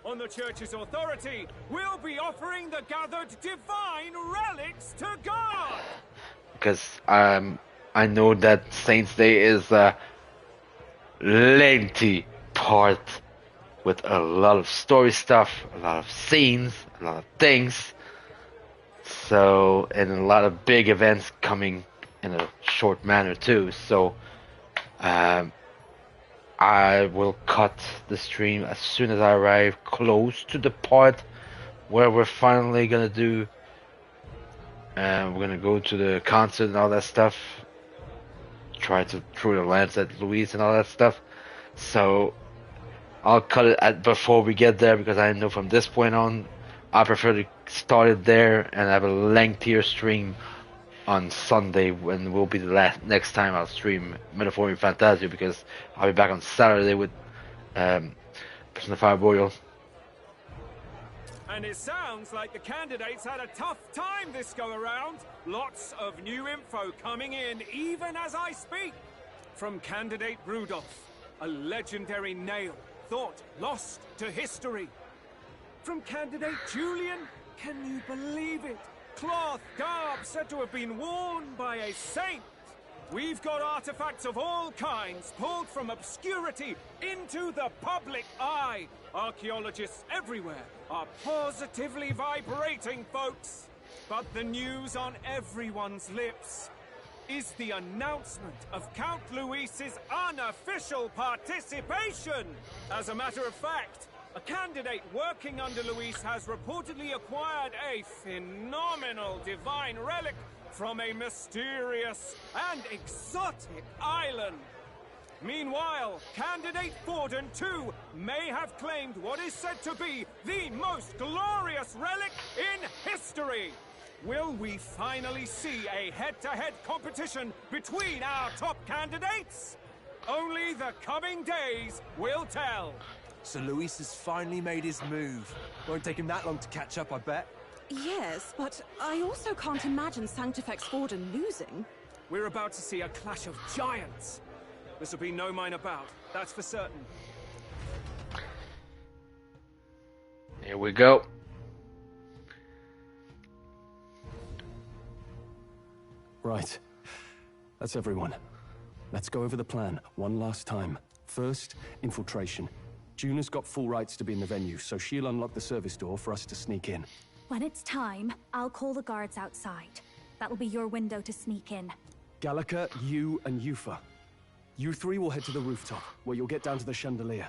On the church's authority, we'll be offering the gathered divine relics to God. Because I know that Saints Day is a lengthy part with a lot of story stuff, a lot of scenes, a lot of things. So, and a lot of big events coming in a short manner too. So, I will cut the stream as soon as I arrive close to the part where we're finally gonna do. We're gonna go to the concert and all that stuff. Try to throw the lance at Luis and all that stuff. So I'll cut it before we get there, because I know from this point on, I prefer to start it there and have a lengthier stream on Sunday, when will be the next time I'll stream Metaphor ReFantazio, because I'll be back on Saturday with Prisoner Fire Royal. And it sounds like the candidates had a tough time this go-around. Lots of new info coming in, even as I speak. From candidate Rudolph, a legendary nail, thought lost to history. From candidate Julian, can you believe it? Cloth garb said to have been worn by a saint. We've got artifacts of all kinds pulled from obscurity into the public eye. Archaeologists everywhere are positively vibrating, folks. But the news on everyone's lips is the announcement of Count Luis's unofficial participation. As a matter of fact, a candidate working under Luis has reportedly acquired a phenomenal divine relic from a mysterious and exotic island. Meanwhile, candidate Forden too may have claimed what is said to be the most glorious relic in history. Will we finally see a head-to-head competition between our top candidates? Only the coming days will tell. So Luis has finally made his move. Won't take him that long to catch up, I bet. Yes, but I also can't imagine Sanctifex Forden losing. We're about to see a clash of giants. This will be no minor bout, that's for certain. Here we go. Right. That's everyone. Let's go over the plan one last time. First, infiltration. Juna's got full rights to be in the venue, so she'll unlock the service door for us to sneak in. When it's time, I'll call the guards outside. That'll be your window to sneak in. Gallica, you, and Yufa. You three will head to the rooftop, where you'll get down to the chandelier.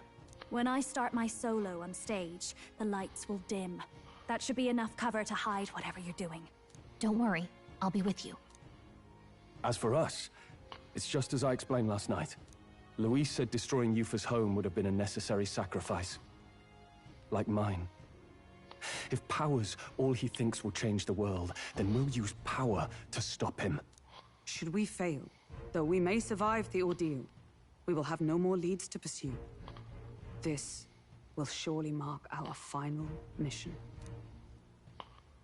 When I start my solo on stage, the lights will dim. That should be enough cover to hide whatever you're doing. Don't worry, I'll be with you. As for us, it's just as I explained last night. Luis said destroying Yufa's home would have been a necessary sacrifice. Like mine. If power's all he thinks will change the world, then we'll use power to stop him. Should we fail, though we may survive the ordeal, we will have no more leads to pursue. This will surely mark our final mission.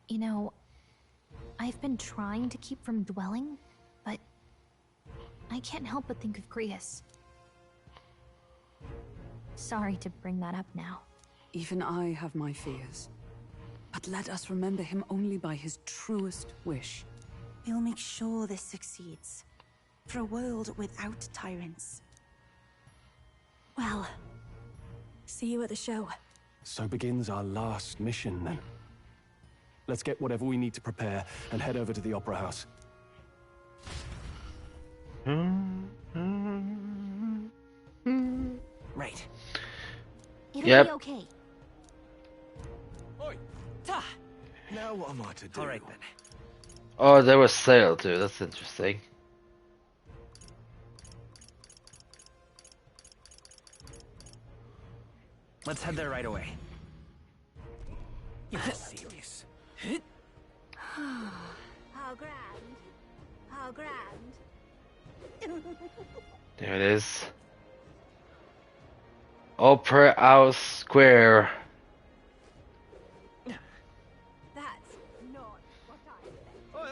You know, I've been trying to keep from dwelling, but I can't help but think of Grius. Sorry to bring that up now. Even I have my fears. But let us remember him only by his truest wish. We'll make sure this succeeds. For a world without tyrants. Well, see you at the show. So begins our last mission, then. Let's get whatever we need to prepare and head over to the Opera House. Right. It'll be okay. Oi! Ta! Now what am I to do? All right then. Oh, there was sail too. That's interesting. Let's head there right away. You're serious. How grand. How grand. There it is. Opera House Square. That's not what I said. Oi,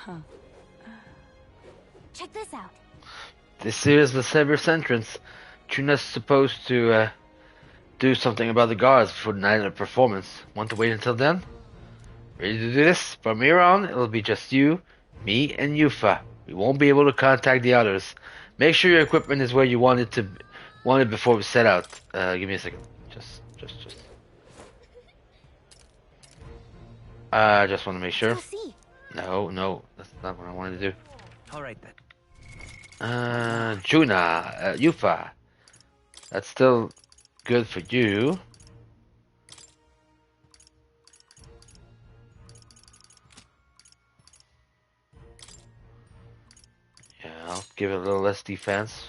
oi! Check this out. This is the Severus entrance. Juna's supposed to do something about the guards before the night of the performance. Want to wait until then? Ready to do this? From here on, it'll be just you, me, and Yufa. We won't be able to contact the others. Make sure your equipment is where you want it Wanted before we set out. Give me a second. Just. I just want to make sure. No, that's not what I wanted to do. All right then. Juna, Yufa. That's still good for you. Yeah, I'll give it a little less defense.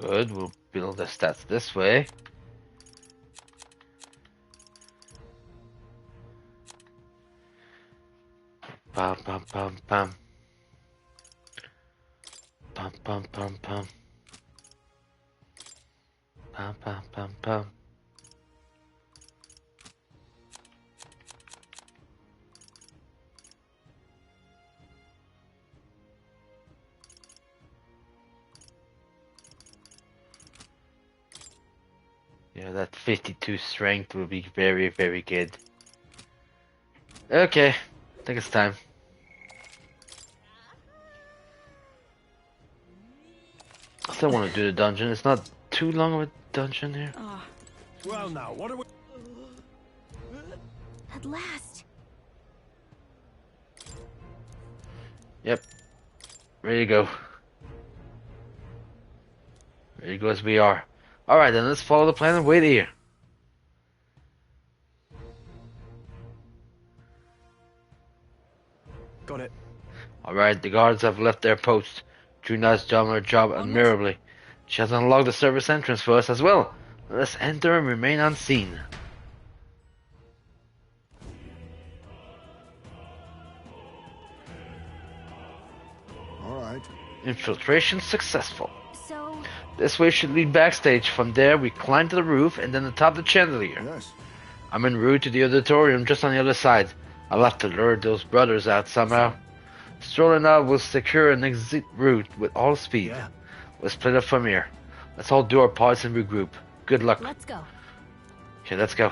Good, we'll build the stats this way. Pam pam pam pam. Pam pam pam pam. Pam pam pam pam. Yeah, that 52 strength will be very, very good. Okay, I think it's time. I still want to do the dungeon. It's not too long of a dungeon here. Well, now, what are we... At last. Yep. Ready to go. Ready to go as we are. Alright then, let's follow the plan and wait here. Got it. Alright, the guards have left their post. Juna's done her job admirably. She has unlocked the service entrance for us as well. Let's enter and remain unseen. Alright. Infiltration successful. So... This way should lead backstage. From there, we climb to the roof and then atop the chandelier. Yes. I'm en route to the auditorium just on the other side. I'll have to lure those brothers out somehow. Strolling out will secure an exit route with all speed. Yeah. We'll split up from here. Let's all do our parts and regroup. Good luck. Let's go. Okay, let's go.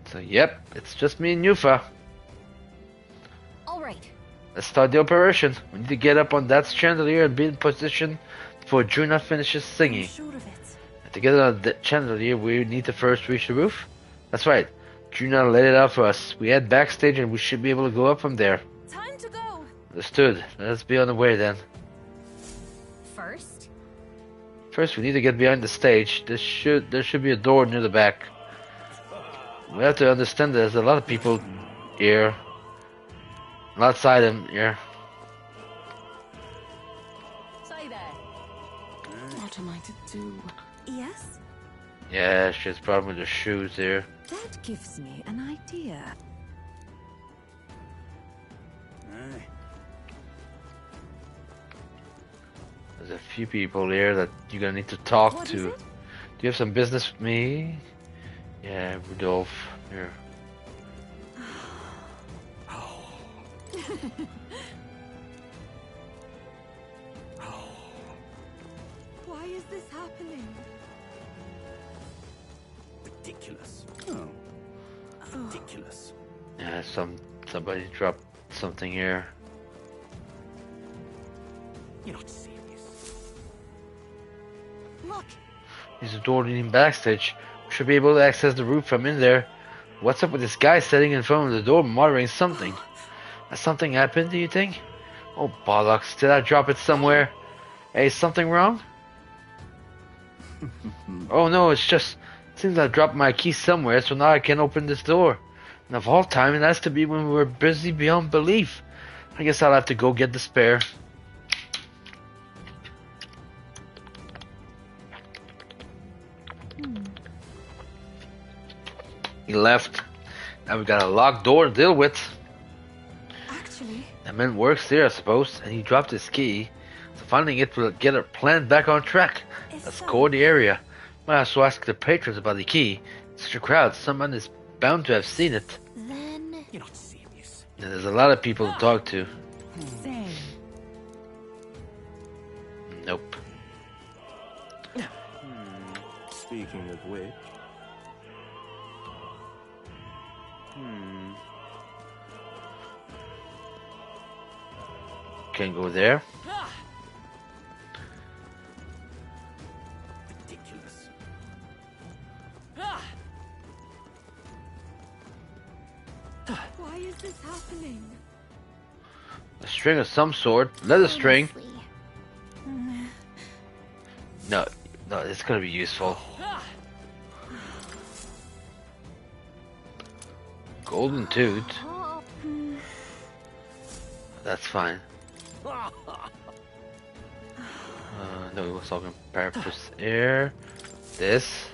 So, yep, it's just me and Yufa. All right. Let's start the operation. We need to get up on that chandelier and be in position before Juna finishes singing. Sure of it. And to get on the chandelier, we need to first reach the roof. That's right. Juna laid it out for us. We head backstage and we should be able to go up from there. Time to go. Understood. Let's be on the way then. First? First, we need to get behind the stage. There should be a door near the back. We have to understand there's a lot of people here. Outside him here. Say there. What am I to do? Yes? Yeah, she has a problem with her shoes here. That gives me an idea. There's a few people here that you're gonna need to talk What to. is it? Do you have some business with me? Yeah, Rudolph. Here. Why is this happening? Ridiculous. Ridiculous. Yeah, somebody dropped something here. You're not serious. Look. There's a door leading backstage. We should be able to access the roof from in there. What's up with this guy sitting in front of the door muttering something? Has something happened, do you think? Oh, bollocks. Did I drop it somewhere? Hey, is something wrong? Oh no, it's just... Seems I dropped my key somewhere, so now I can't open this door. And of all time, it has to be when we were busy beyond belief. I guess I'll have to go get the spare. He left. Now we got a locked door to deal with. Actually, That man works there, I suppose, and he dropped his key. So finding it will get our plan back on track. Let's score the area. Might also ask the patrons about the key. Such a crowd, someone is bound to have seen it. Then... You're not serious. And there's a lot of people to talk to. say. Nope. Speaking of which... Can't go there. Ridiculous. Why is this happening? A string of some sort. Leather string. No, no, it's gonna be useful. Golden tooth. That's fine. No, we was talking purpose air. This.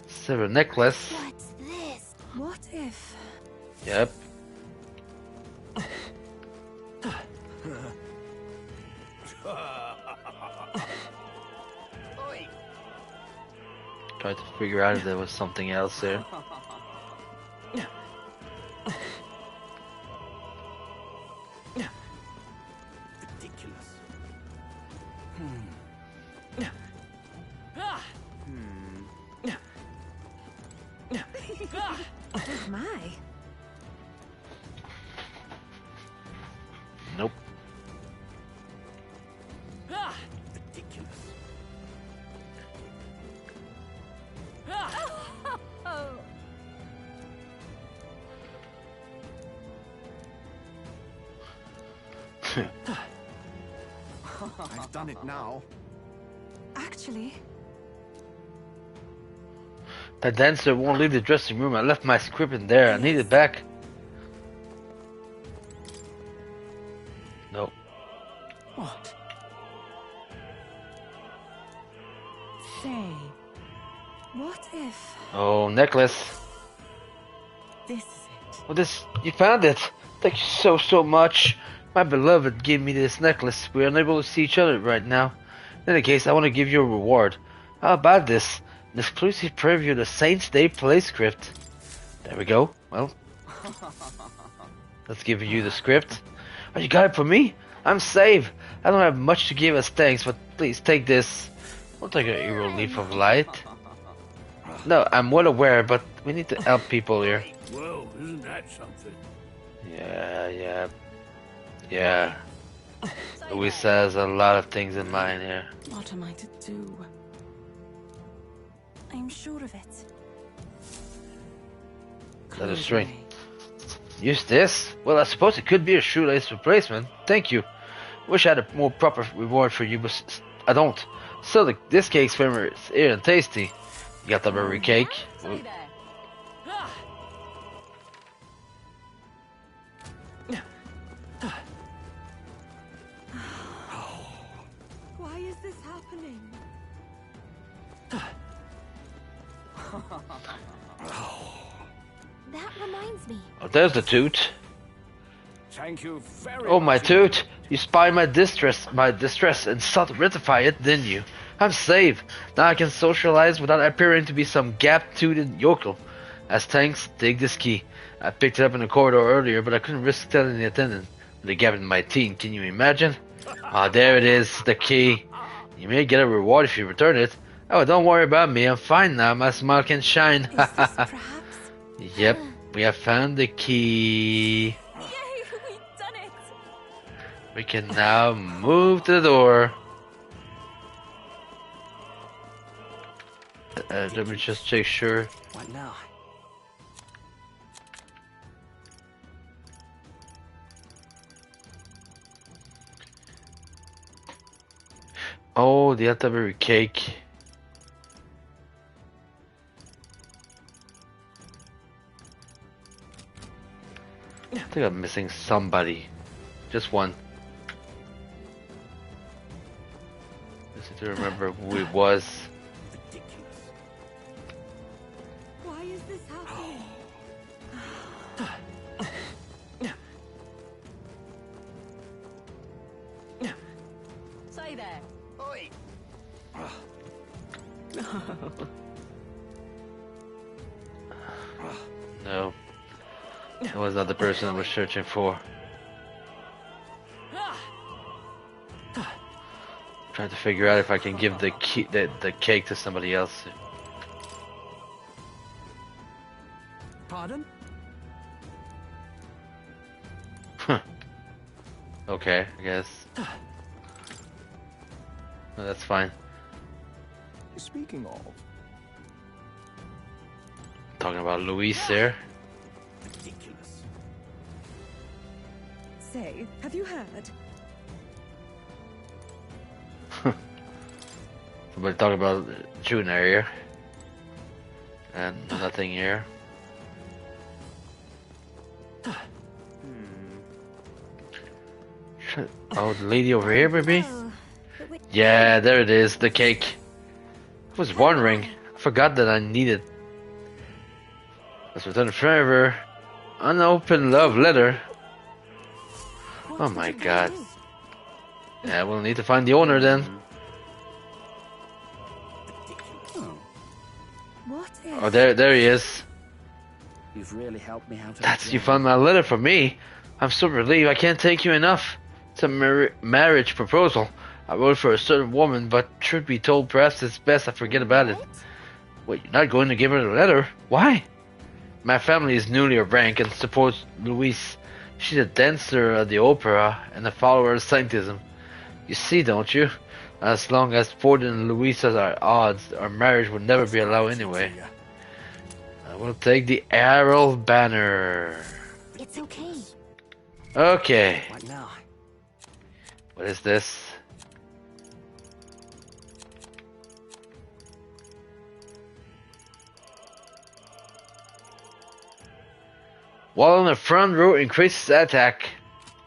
Silver necklace. What's this? What if? Yep. Tried to figure out if there was something else there. Ridiculous. Oh my. Nope. Ridiculous. I've done it now. Actually, The dancer won't leave the dressing room. I left my script in there. I need it back. Nope. what? Say, what if Oh, necklace. this is it? Well, this, you found it. Thank you so much. My beloved gave me this necklace. We're unable to see each other right now. In any case, I want to give you a reward. How about this? An exclusive preview of the Saints Day play script. There we go. Well, let's give you the script. Oh, you got it for me? I'm saved. I don't have much to give as thanks, but please take this. I'll take a hero leaf of light. No, I'm well aware, but we need to help people here. Whoa, isn't that something? Yeah. Luis has a lot of things in mind here. What am I to do? I'm sure of it. Leather string. Use this? Well, I suppose it could be a shoelace replacement. Thank you. Wish I had a more proper reward for you, but I don't. So this cake's famous here and tasty. You got the berry cake. Ooh. Why is this happening? That reminds me. Oh, there's the toot. Thank you very Oh, my much. toot. You spied my distress and sought to rectify it, didn't you? I'm safe. Now I can socialize without appearing to be some gap-toothed yokel. As thanks, take this key. I picked it up in the corridor earlier, but I couldn't risk telling the attendant. With a gap in my teeth, can you imagine? Ah, there it is, the key. You may get a reward if you return it. Oh, don't worry about me. I'm fine now. My smile can shine. Yep, we have found the key. Yay, we've done it! We can now move to the door. Let me just check sure. What now? Oh, the Altabury cake. I think I'm missing somebody. Just one. Just need to remember who it was. Why is this happening? Say there. Oi. No. That was not the person I was searching for. Trying to figure out if I can give the cake to somebody else. Pardon? Okay, I guess. No, that's fine. Speaking of... Talking about Luis there. Ridiculous. Say, have you heard? Somebody talking about June here. And nothing here. Oh, the lady over here, maybe? Yeah, there it is, the cake. I was wondering. I forgot that I needed. Let's return forever. Unopened love letter. Oh my god. Yeah, we'll need to find the owner then. What is... Oh, there he is. You've really helped me out. That's, you found my letter for me. I'm so relieved. I can't thank you enough. It's a marriage proposal. I wrote for a certain woman, but truth be told, perhaps it's best I forget about it. Wait, you're not going to give her the letter? Why? My family is newly of rank and supports Louise. She's a dancer at the opera and a follower of Sanctism. You see, don't you? As long as Forden and Louise are at odds, our marriage would never be allowed anyway. I will take the Arrow banner. It's okay. Okay. What now? What is this? Wall on the front row increases attack.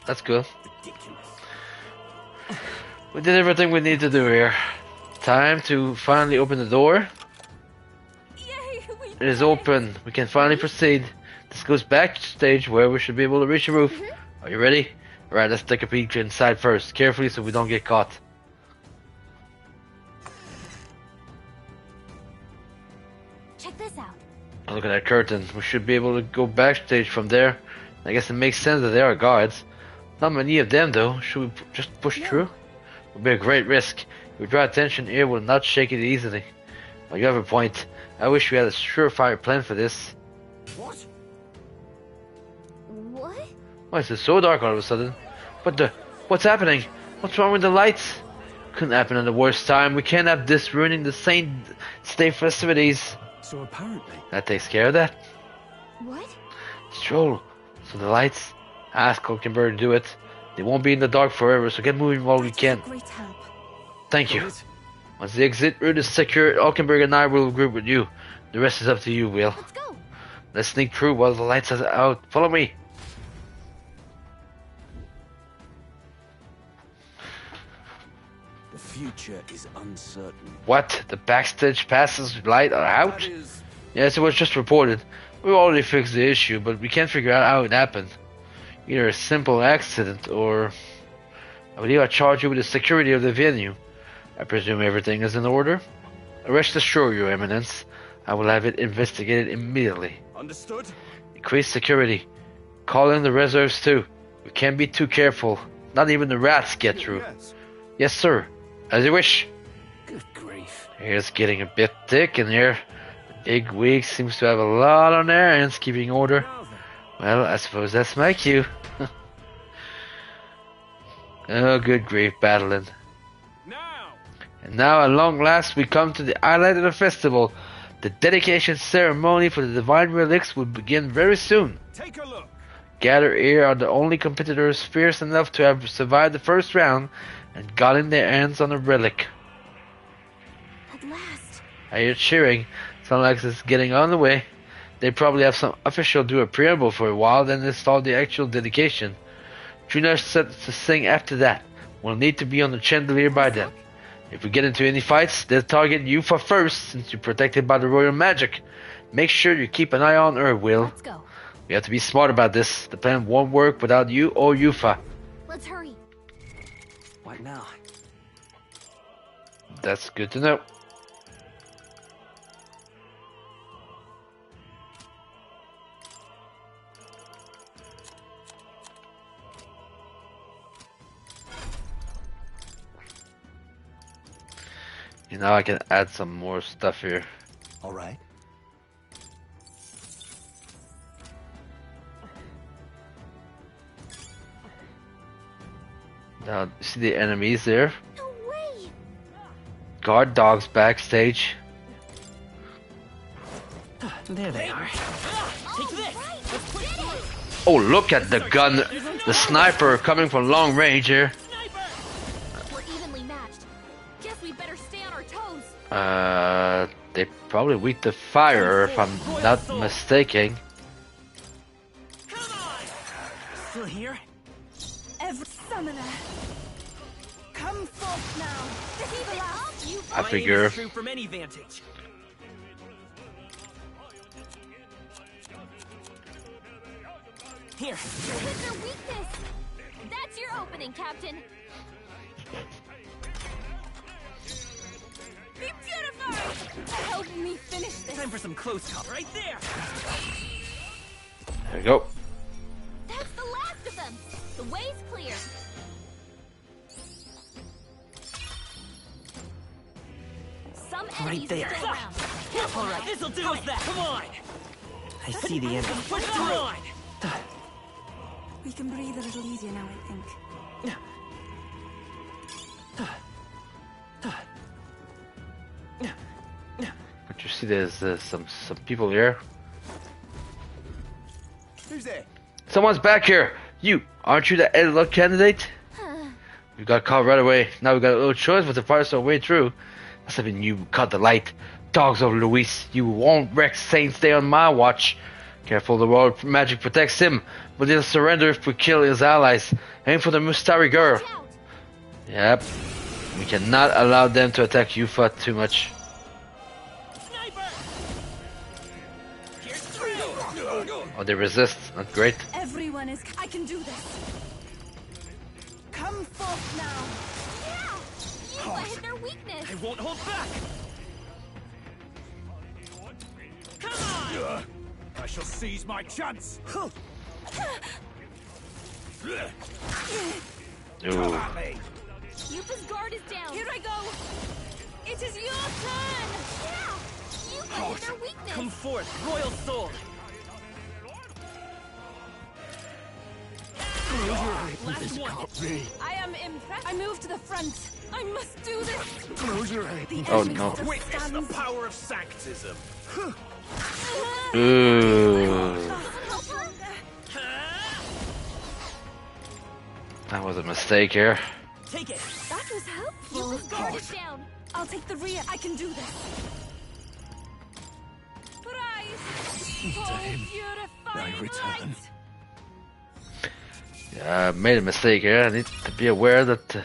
That's good. We did everything we need to do here. Time to finally open the door. It is open. We can finally proceed. This goes backstage where we should be able to reach the roof. Are you ready? Alright, let's take a peek inside first. Carefully so we don't get caught. Check this out. Oh, look at that curtain. We should be able to go backstage from there. I guess it makes sense that there are guards. Not many of them though. Should we just push through? It would be a great risk. If we draw attention here, we'll not shake it easily. Well, you have a point. I wish we had a surefire plan for this. What? What? Why is it so dark all of a sudden? What's happening? What's wrong with the lights? Couldn't happen at the worst time. We can't have this ruining the Saint Day festivities. So apparently... That takes care of that. What? Stroll. So the lights. Ask Hulkenberg to do it. They won't be in the dark forever, so get moving while we can. Great help. Thank you. Once the exit route is secure, Hulkenberg and I will group with you. The rest is up to you, Will. Let's go. Let's sneak through while the lights are out. Follow me. The future is uncertain. What? The backstage passes light are out? Yes, it was just reported. We already fixed the issue, but we can't figure out how it happened. Either a simple accident or... I believe I charge you with the security of the venue. I presume everything is in order? Rest assured, Your Eminence, I will have it investigated immediately. Understood? Increase security. Call in the reserves too. We can't be too careful. Not even the rats get through. Yes. Yes, sir. As you wish. Good grief. Here's getting a bit thick in here. The big wig seems to have a lot on their hands keeping order. Well, I suppose that's my cue. Oh, good grief, battling. And now, at long last, we come to the highlight of the festival. The dedication ceremony for the divine relics will begin very soon. Take a look. Gathered here are the only competitors fierce enough to have survived the first round and gotten their hands on a relic. At last. I hear cheering. Sounds like it's getting on the way. They probably have some official do a preamble for a while, then install the actual dedication. Juna set to sing after that. We'll need to be on the chandelier by then. If we get into any fights, they'll target you for first, since you're protected by the royal magic. Make sure you keep an eye on her, Will. Let's go. We have to be smart about this. The plan won't work without you or Yufa. Let's hurry. What now? That's good to know. now I can add some more stuff here. All right. Now, see the enemies there? No way! Guard dogs backstage. There they are. Take this. Oh, look at the gun, the sniper coming from long range here. We're evenly matched. Guess we better stay on our toes. They probably weak to fire if I'm not mistaken. Still here? Every summoner, come forth now. This is the last. I figure. True from any vantage. Here. Hit their weakness. That's your opening, Captain. Be beautified. Help me finish this. Time for some close call right there. There we go. That's the last of them. The way's clear. Some enemies there. are still around. All right, this'll do us that. Come on. I see the enemy. Push through. We can breathe a little easier now, I think. But you see, there's some people here. Who's there? Someone's back here. You aren't you the Ed Luck candidate? We got caught right away. Now we got a little choice but to fight our way through. Must have been you caught the light. Dogs of Luis, you won't wreck Saints Day on my watch. Careful, the world magic protects him, but he'll surrender if we kill his allies. Aim for the Mustari girl. Yep. We cannot allow them to attack Yufa too much. Oh, they resist. Not great. Everyone is. I can do this. Come forth now. Yeah! You hit their weakness. I won't hold back. Come on! I shall seize my chance. Ooh. Yufa's guard is down. Here I go. It is your turn. Yeah! Yufa hit their weakness. Come forth, royal soul. Last one. I am impressed. I move to the front. I must do this. Close your eyes. Oh no. Witness the power of sanctism. Ooh. That was a mistake here. Take it. That was helpful. Yufa's guard is down. I'll take the rear. I can do this. Rise. I return. Yeah, I made a mistake here. I need to be aware that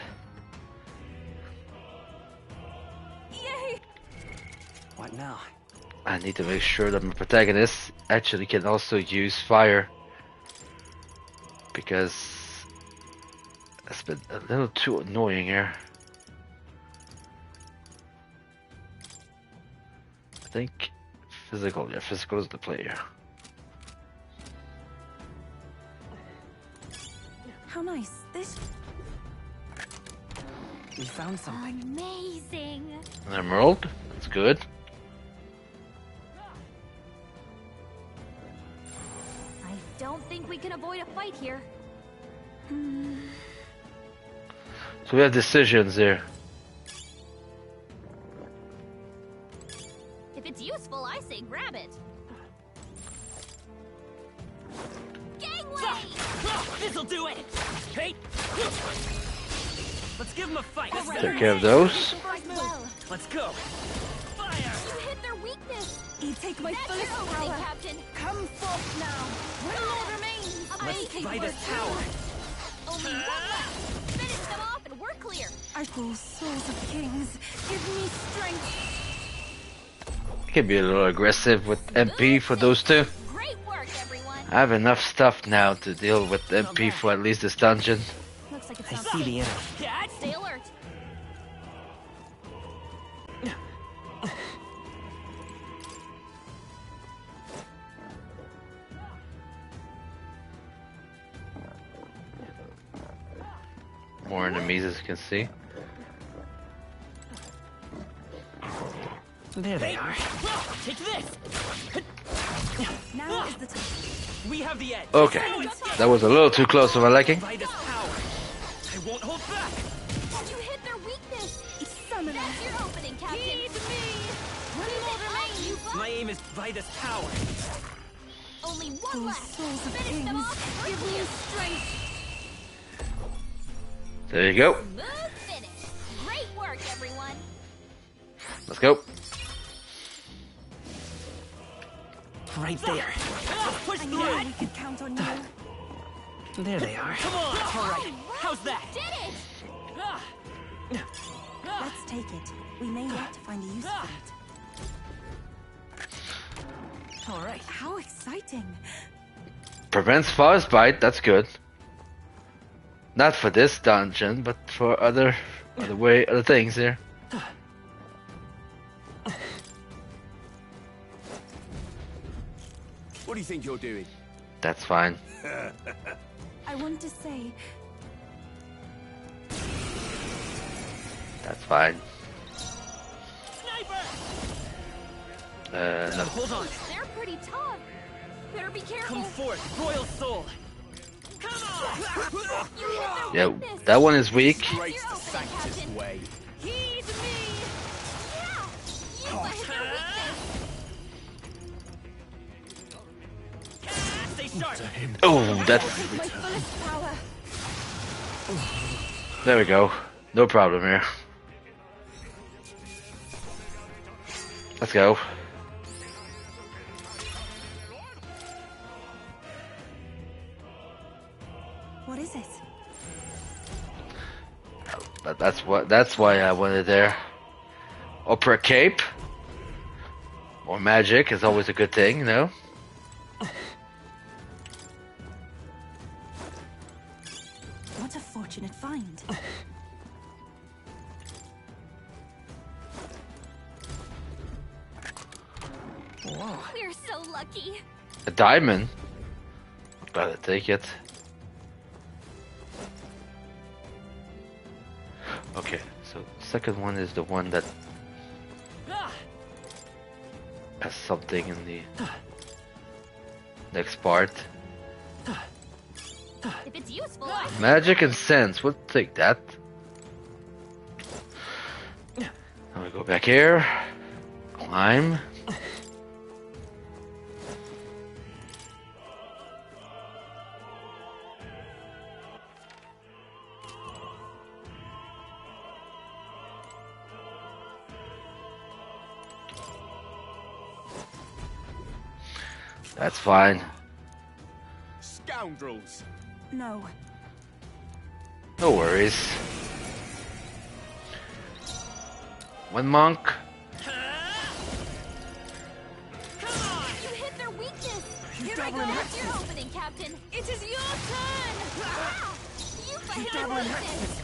Yay. What now? I need to make sure that my protagonist actually can also use fire, because it's been a little too annoying here. I think physical, yeah, physical is the play here. How nice. This. We found something. Amazing. An emerald, that's good. I don't think we can avoid a fight here. So we have decisions here. If it's useful, I say grab it. Gangway! This'll do it. Hey. Let's give him a fight. Take care of those. Let's go. Fire. You hit their weakness. You take my That's fullest your opening, power. Captain. Come forth now. One more remains. Let's take buy what this tower. Only one left. Finish them off and we're clear. I call souls of kings. Give me strength. Can be a little aggressive with MP for those two. Great work, everyone. I have enough stuff now to deal with MP for at least this dungeon. Looks like it's I not see the enemy. Stay alert. More enemies, as you can see. There they are. Take this. Now is the time. We have the edge. Okay, that was a little too close for my liking. By this power, I won't hold back. You hit their weakness. Summoner. That's your opening, Captain. Heed me. One more remains. My aim is by this power. Only one Those left. souls of Finish them kings, off. give me strength. There you go. Smooth finish. Great work, everyone. Let's go. Right there. Push I through. knew we could count on you. There they are. Come on. All right. How's that? Did it. Let's take it. We may yet find a use for it. All right. How exciting. Prevents frostbite. That's good. Not for this dungeon, but for other things here. What do you think you're doing? That's fine. I want to say, That's fine. No. Hold on. They're pretty tough. Better be careful. Come forth, Royal Soul. Come on. You hit their Yeah, weakness. that one is weak. Straight the Sanctus way. Heed me. Yeah. You hit their weakness. Stay sharp. Oh, that's. my fullest power. There we go. No problem here. Let's go. What is it? That's why I wanted there. Opera cape or magic is always a good thing, you know. What a fortunate find. Whoa. We're so lucky. A diamond. Gotta take it. Okay, so second one is the one that has something in the next part. If it's useful, I Magic and sense. We'll take that. Now we go back here. Climb. That's fine. Scoundrels. No. No worries. One monk. You hit their weakness. Here I go. That's your opening, Captain. It is your turn. Wow. You hit their weakness.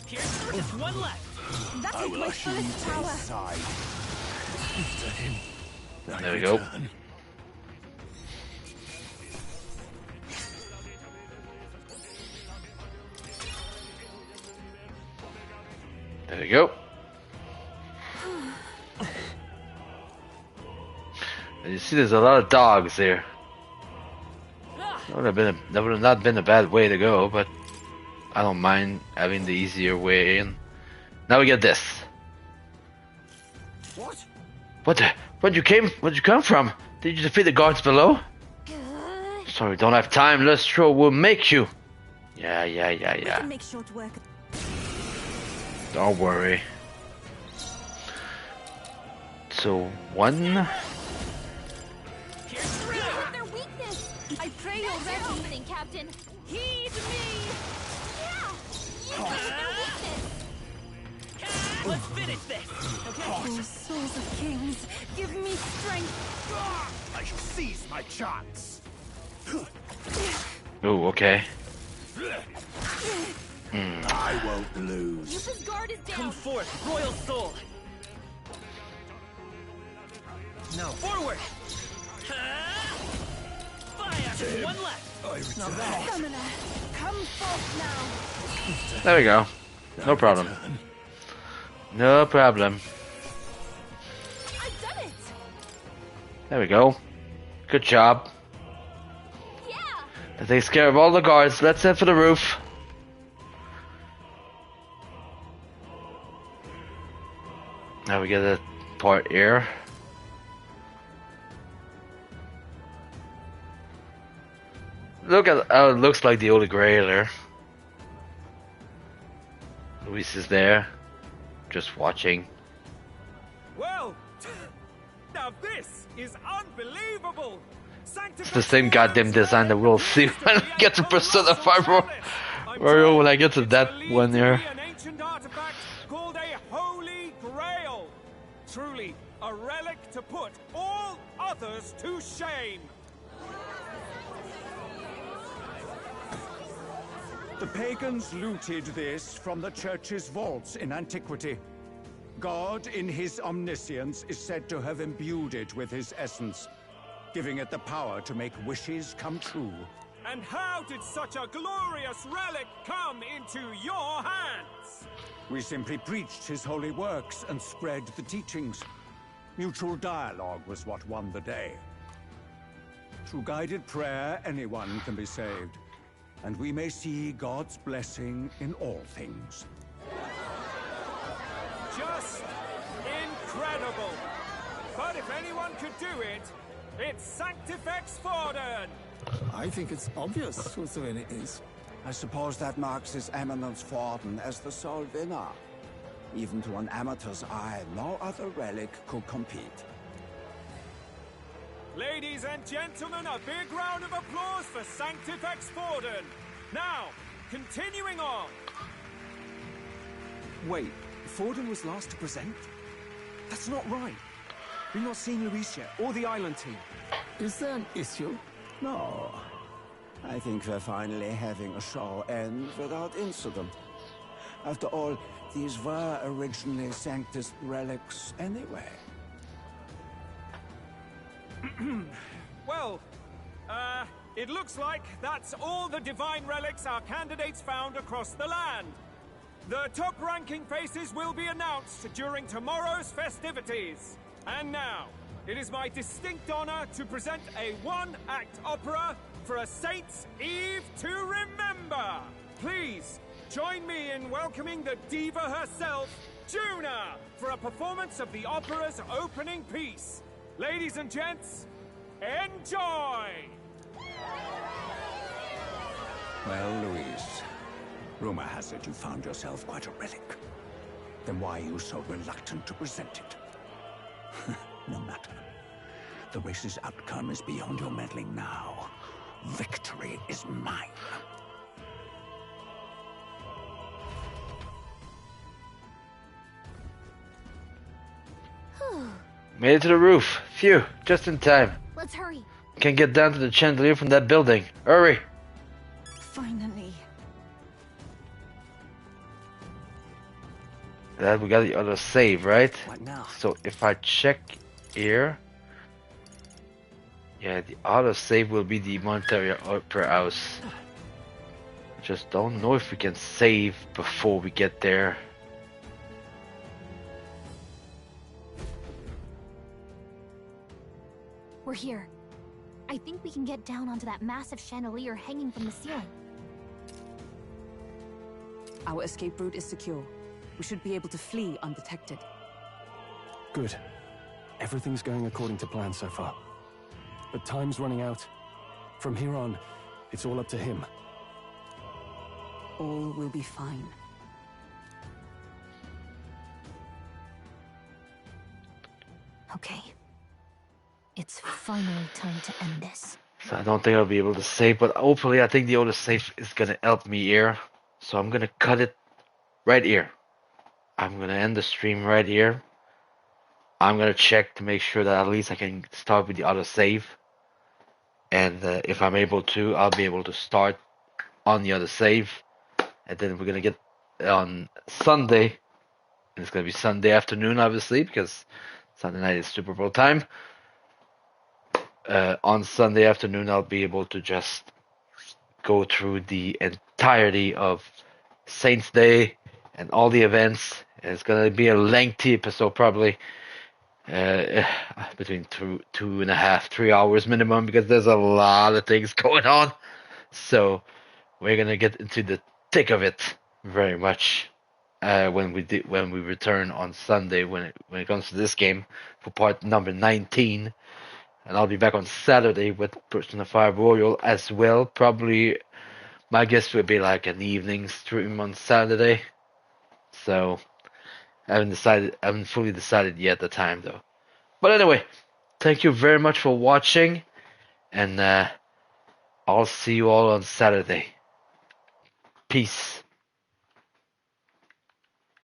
Here's just one left. That I is will my usher you fullest to his power. side. There we go. There we go. And you see, there's a lot of dogs here. That would have not been a bad way to go, but I don't mind having the easier way in. Now we get this. What? Where'd you come from? Did you defeat the guards below? Sorry, don't have time. Lustro will make you. Yeah. We can make short work. Don't worry. So one. You hit their weakness. I pray you're That's your ready. opening, Captain. Heed me. Yeah. You hit their weakness. Let's finish this. Oh, souls of kings, give me strength. I shall seize my chance. Oh, okay. I won't lose. Yus's guard is down. Come forth, Royal Soul. Now forward. Fire. One left. Not bad. Summoner, come forth now. There we go. No problem. No problem. I've done it! There we go. Good job. That takes care of all the guards. Let's head for the roof. Now we get a part here. Look at how it looks like the Holy Grail there. Luis is there, just watching. Well, now this is unbelievable. It's the same goddamn design that we'll see when we get to Persona 5 Mario when I get to that one here. An ancient artifact called a Holy Grail. Truly, a relic to put all others to shame. The pagans looted this from the church's vaults in antiquity. God, in his omniscience, is said to have imbued it with his essence, giving it the power to make wishes come true. And how did such a glorious relic come into your hands? We simply preached his holy works and spread the teachings. Mutual dialogue was what won the day. Through guided prayer, anyone can be saved, and we may see God's blessing in all things. Just incredible. But if anyone could do it, it's Sanctifex Forden. I think it's obvious who the winner is. I suppose that marks His Eminence Forden as the sole winner. Even to an amateur's eye, no other relic could compete. Ladies and gentlemen, a big round of applause for Sanctifex Forden. Now, continuing on. Wait, Forden was last to present? That's not right. We've not seen Luis yet, or the island team. Is there an issue? No. I think we're finally having a show end without incident. After all, these were originally Sanctus relics anyway. Well, it looks like that's all the divine relics our candidates found across the land. The top-ranking faces will be announced during tomorrow's festivities. And now, it is my distinct honor to present a one-act opera for a Saint's Eve to remember. Please, join me in welcoming the diva herself, Juna, for a performance of the opera's opening piece. Ladies and gents, enjoy! Well, Louise, rumor has it you found yourself quite a relic. Then why are you so reluctant to present it? No matter. The race's outcome is beyond your meddling now. Victory is mine. Made it to the roof. Phew, just in time. Let's hurry. Can't get down to the chandelier from that building. Hurry! Finally. That we got the other save, right? What now? So if I check here, yeah, the other save will be the monetary opera house. Just don't know if we can save before we get there. We're here. I think we can get down onto that massive chandelier hanging from the ceiling. Our escape route is secure. We should be able to flee undetected. Good. Everything's going according to plan so far. But time's running out. From here on, it's all up to him. All will be fine. Okay. It's finally time to end this. So I don't think I'll be able to save, but hopefully I think the other save is gonna help me here. So I'm gonna cut it right here. I'm gonna end the stream right here. I'm gonna check to make sure that at least I can start with the other save. And if I'm able to, I'll be able to start on the other save. And then we're gonna get on Sunday. And it's gonna be Sunday afternoon, obviously, because Sunday night is Super Bowl time. On Sunday afternoon, I'll be able to just go through the entirety of Saints Day and all the events. It's gonna be a lengthy episode, probably between 2.5, 3 hours minimum, because there's a lot of things going on. So we're gonna get into the thick of it very much when we return on Sunday when it comes to this game for part number 19, and I'll be back on Saturday with Persona 5 Royal as well. Probably my guess would be like an evening stream on Saturday. So I haven't fully decided yet the time though. But anyway, thank you very much for watching, and I'll see you all on Saturday. Peace.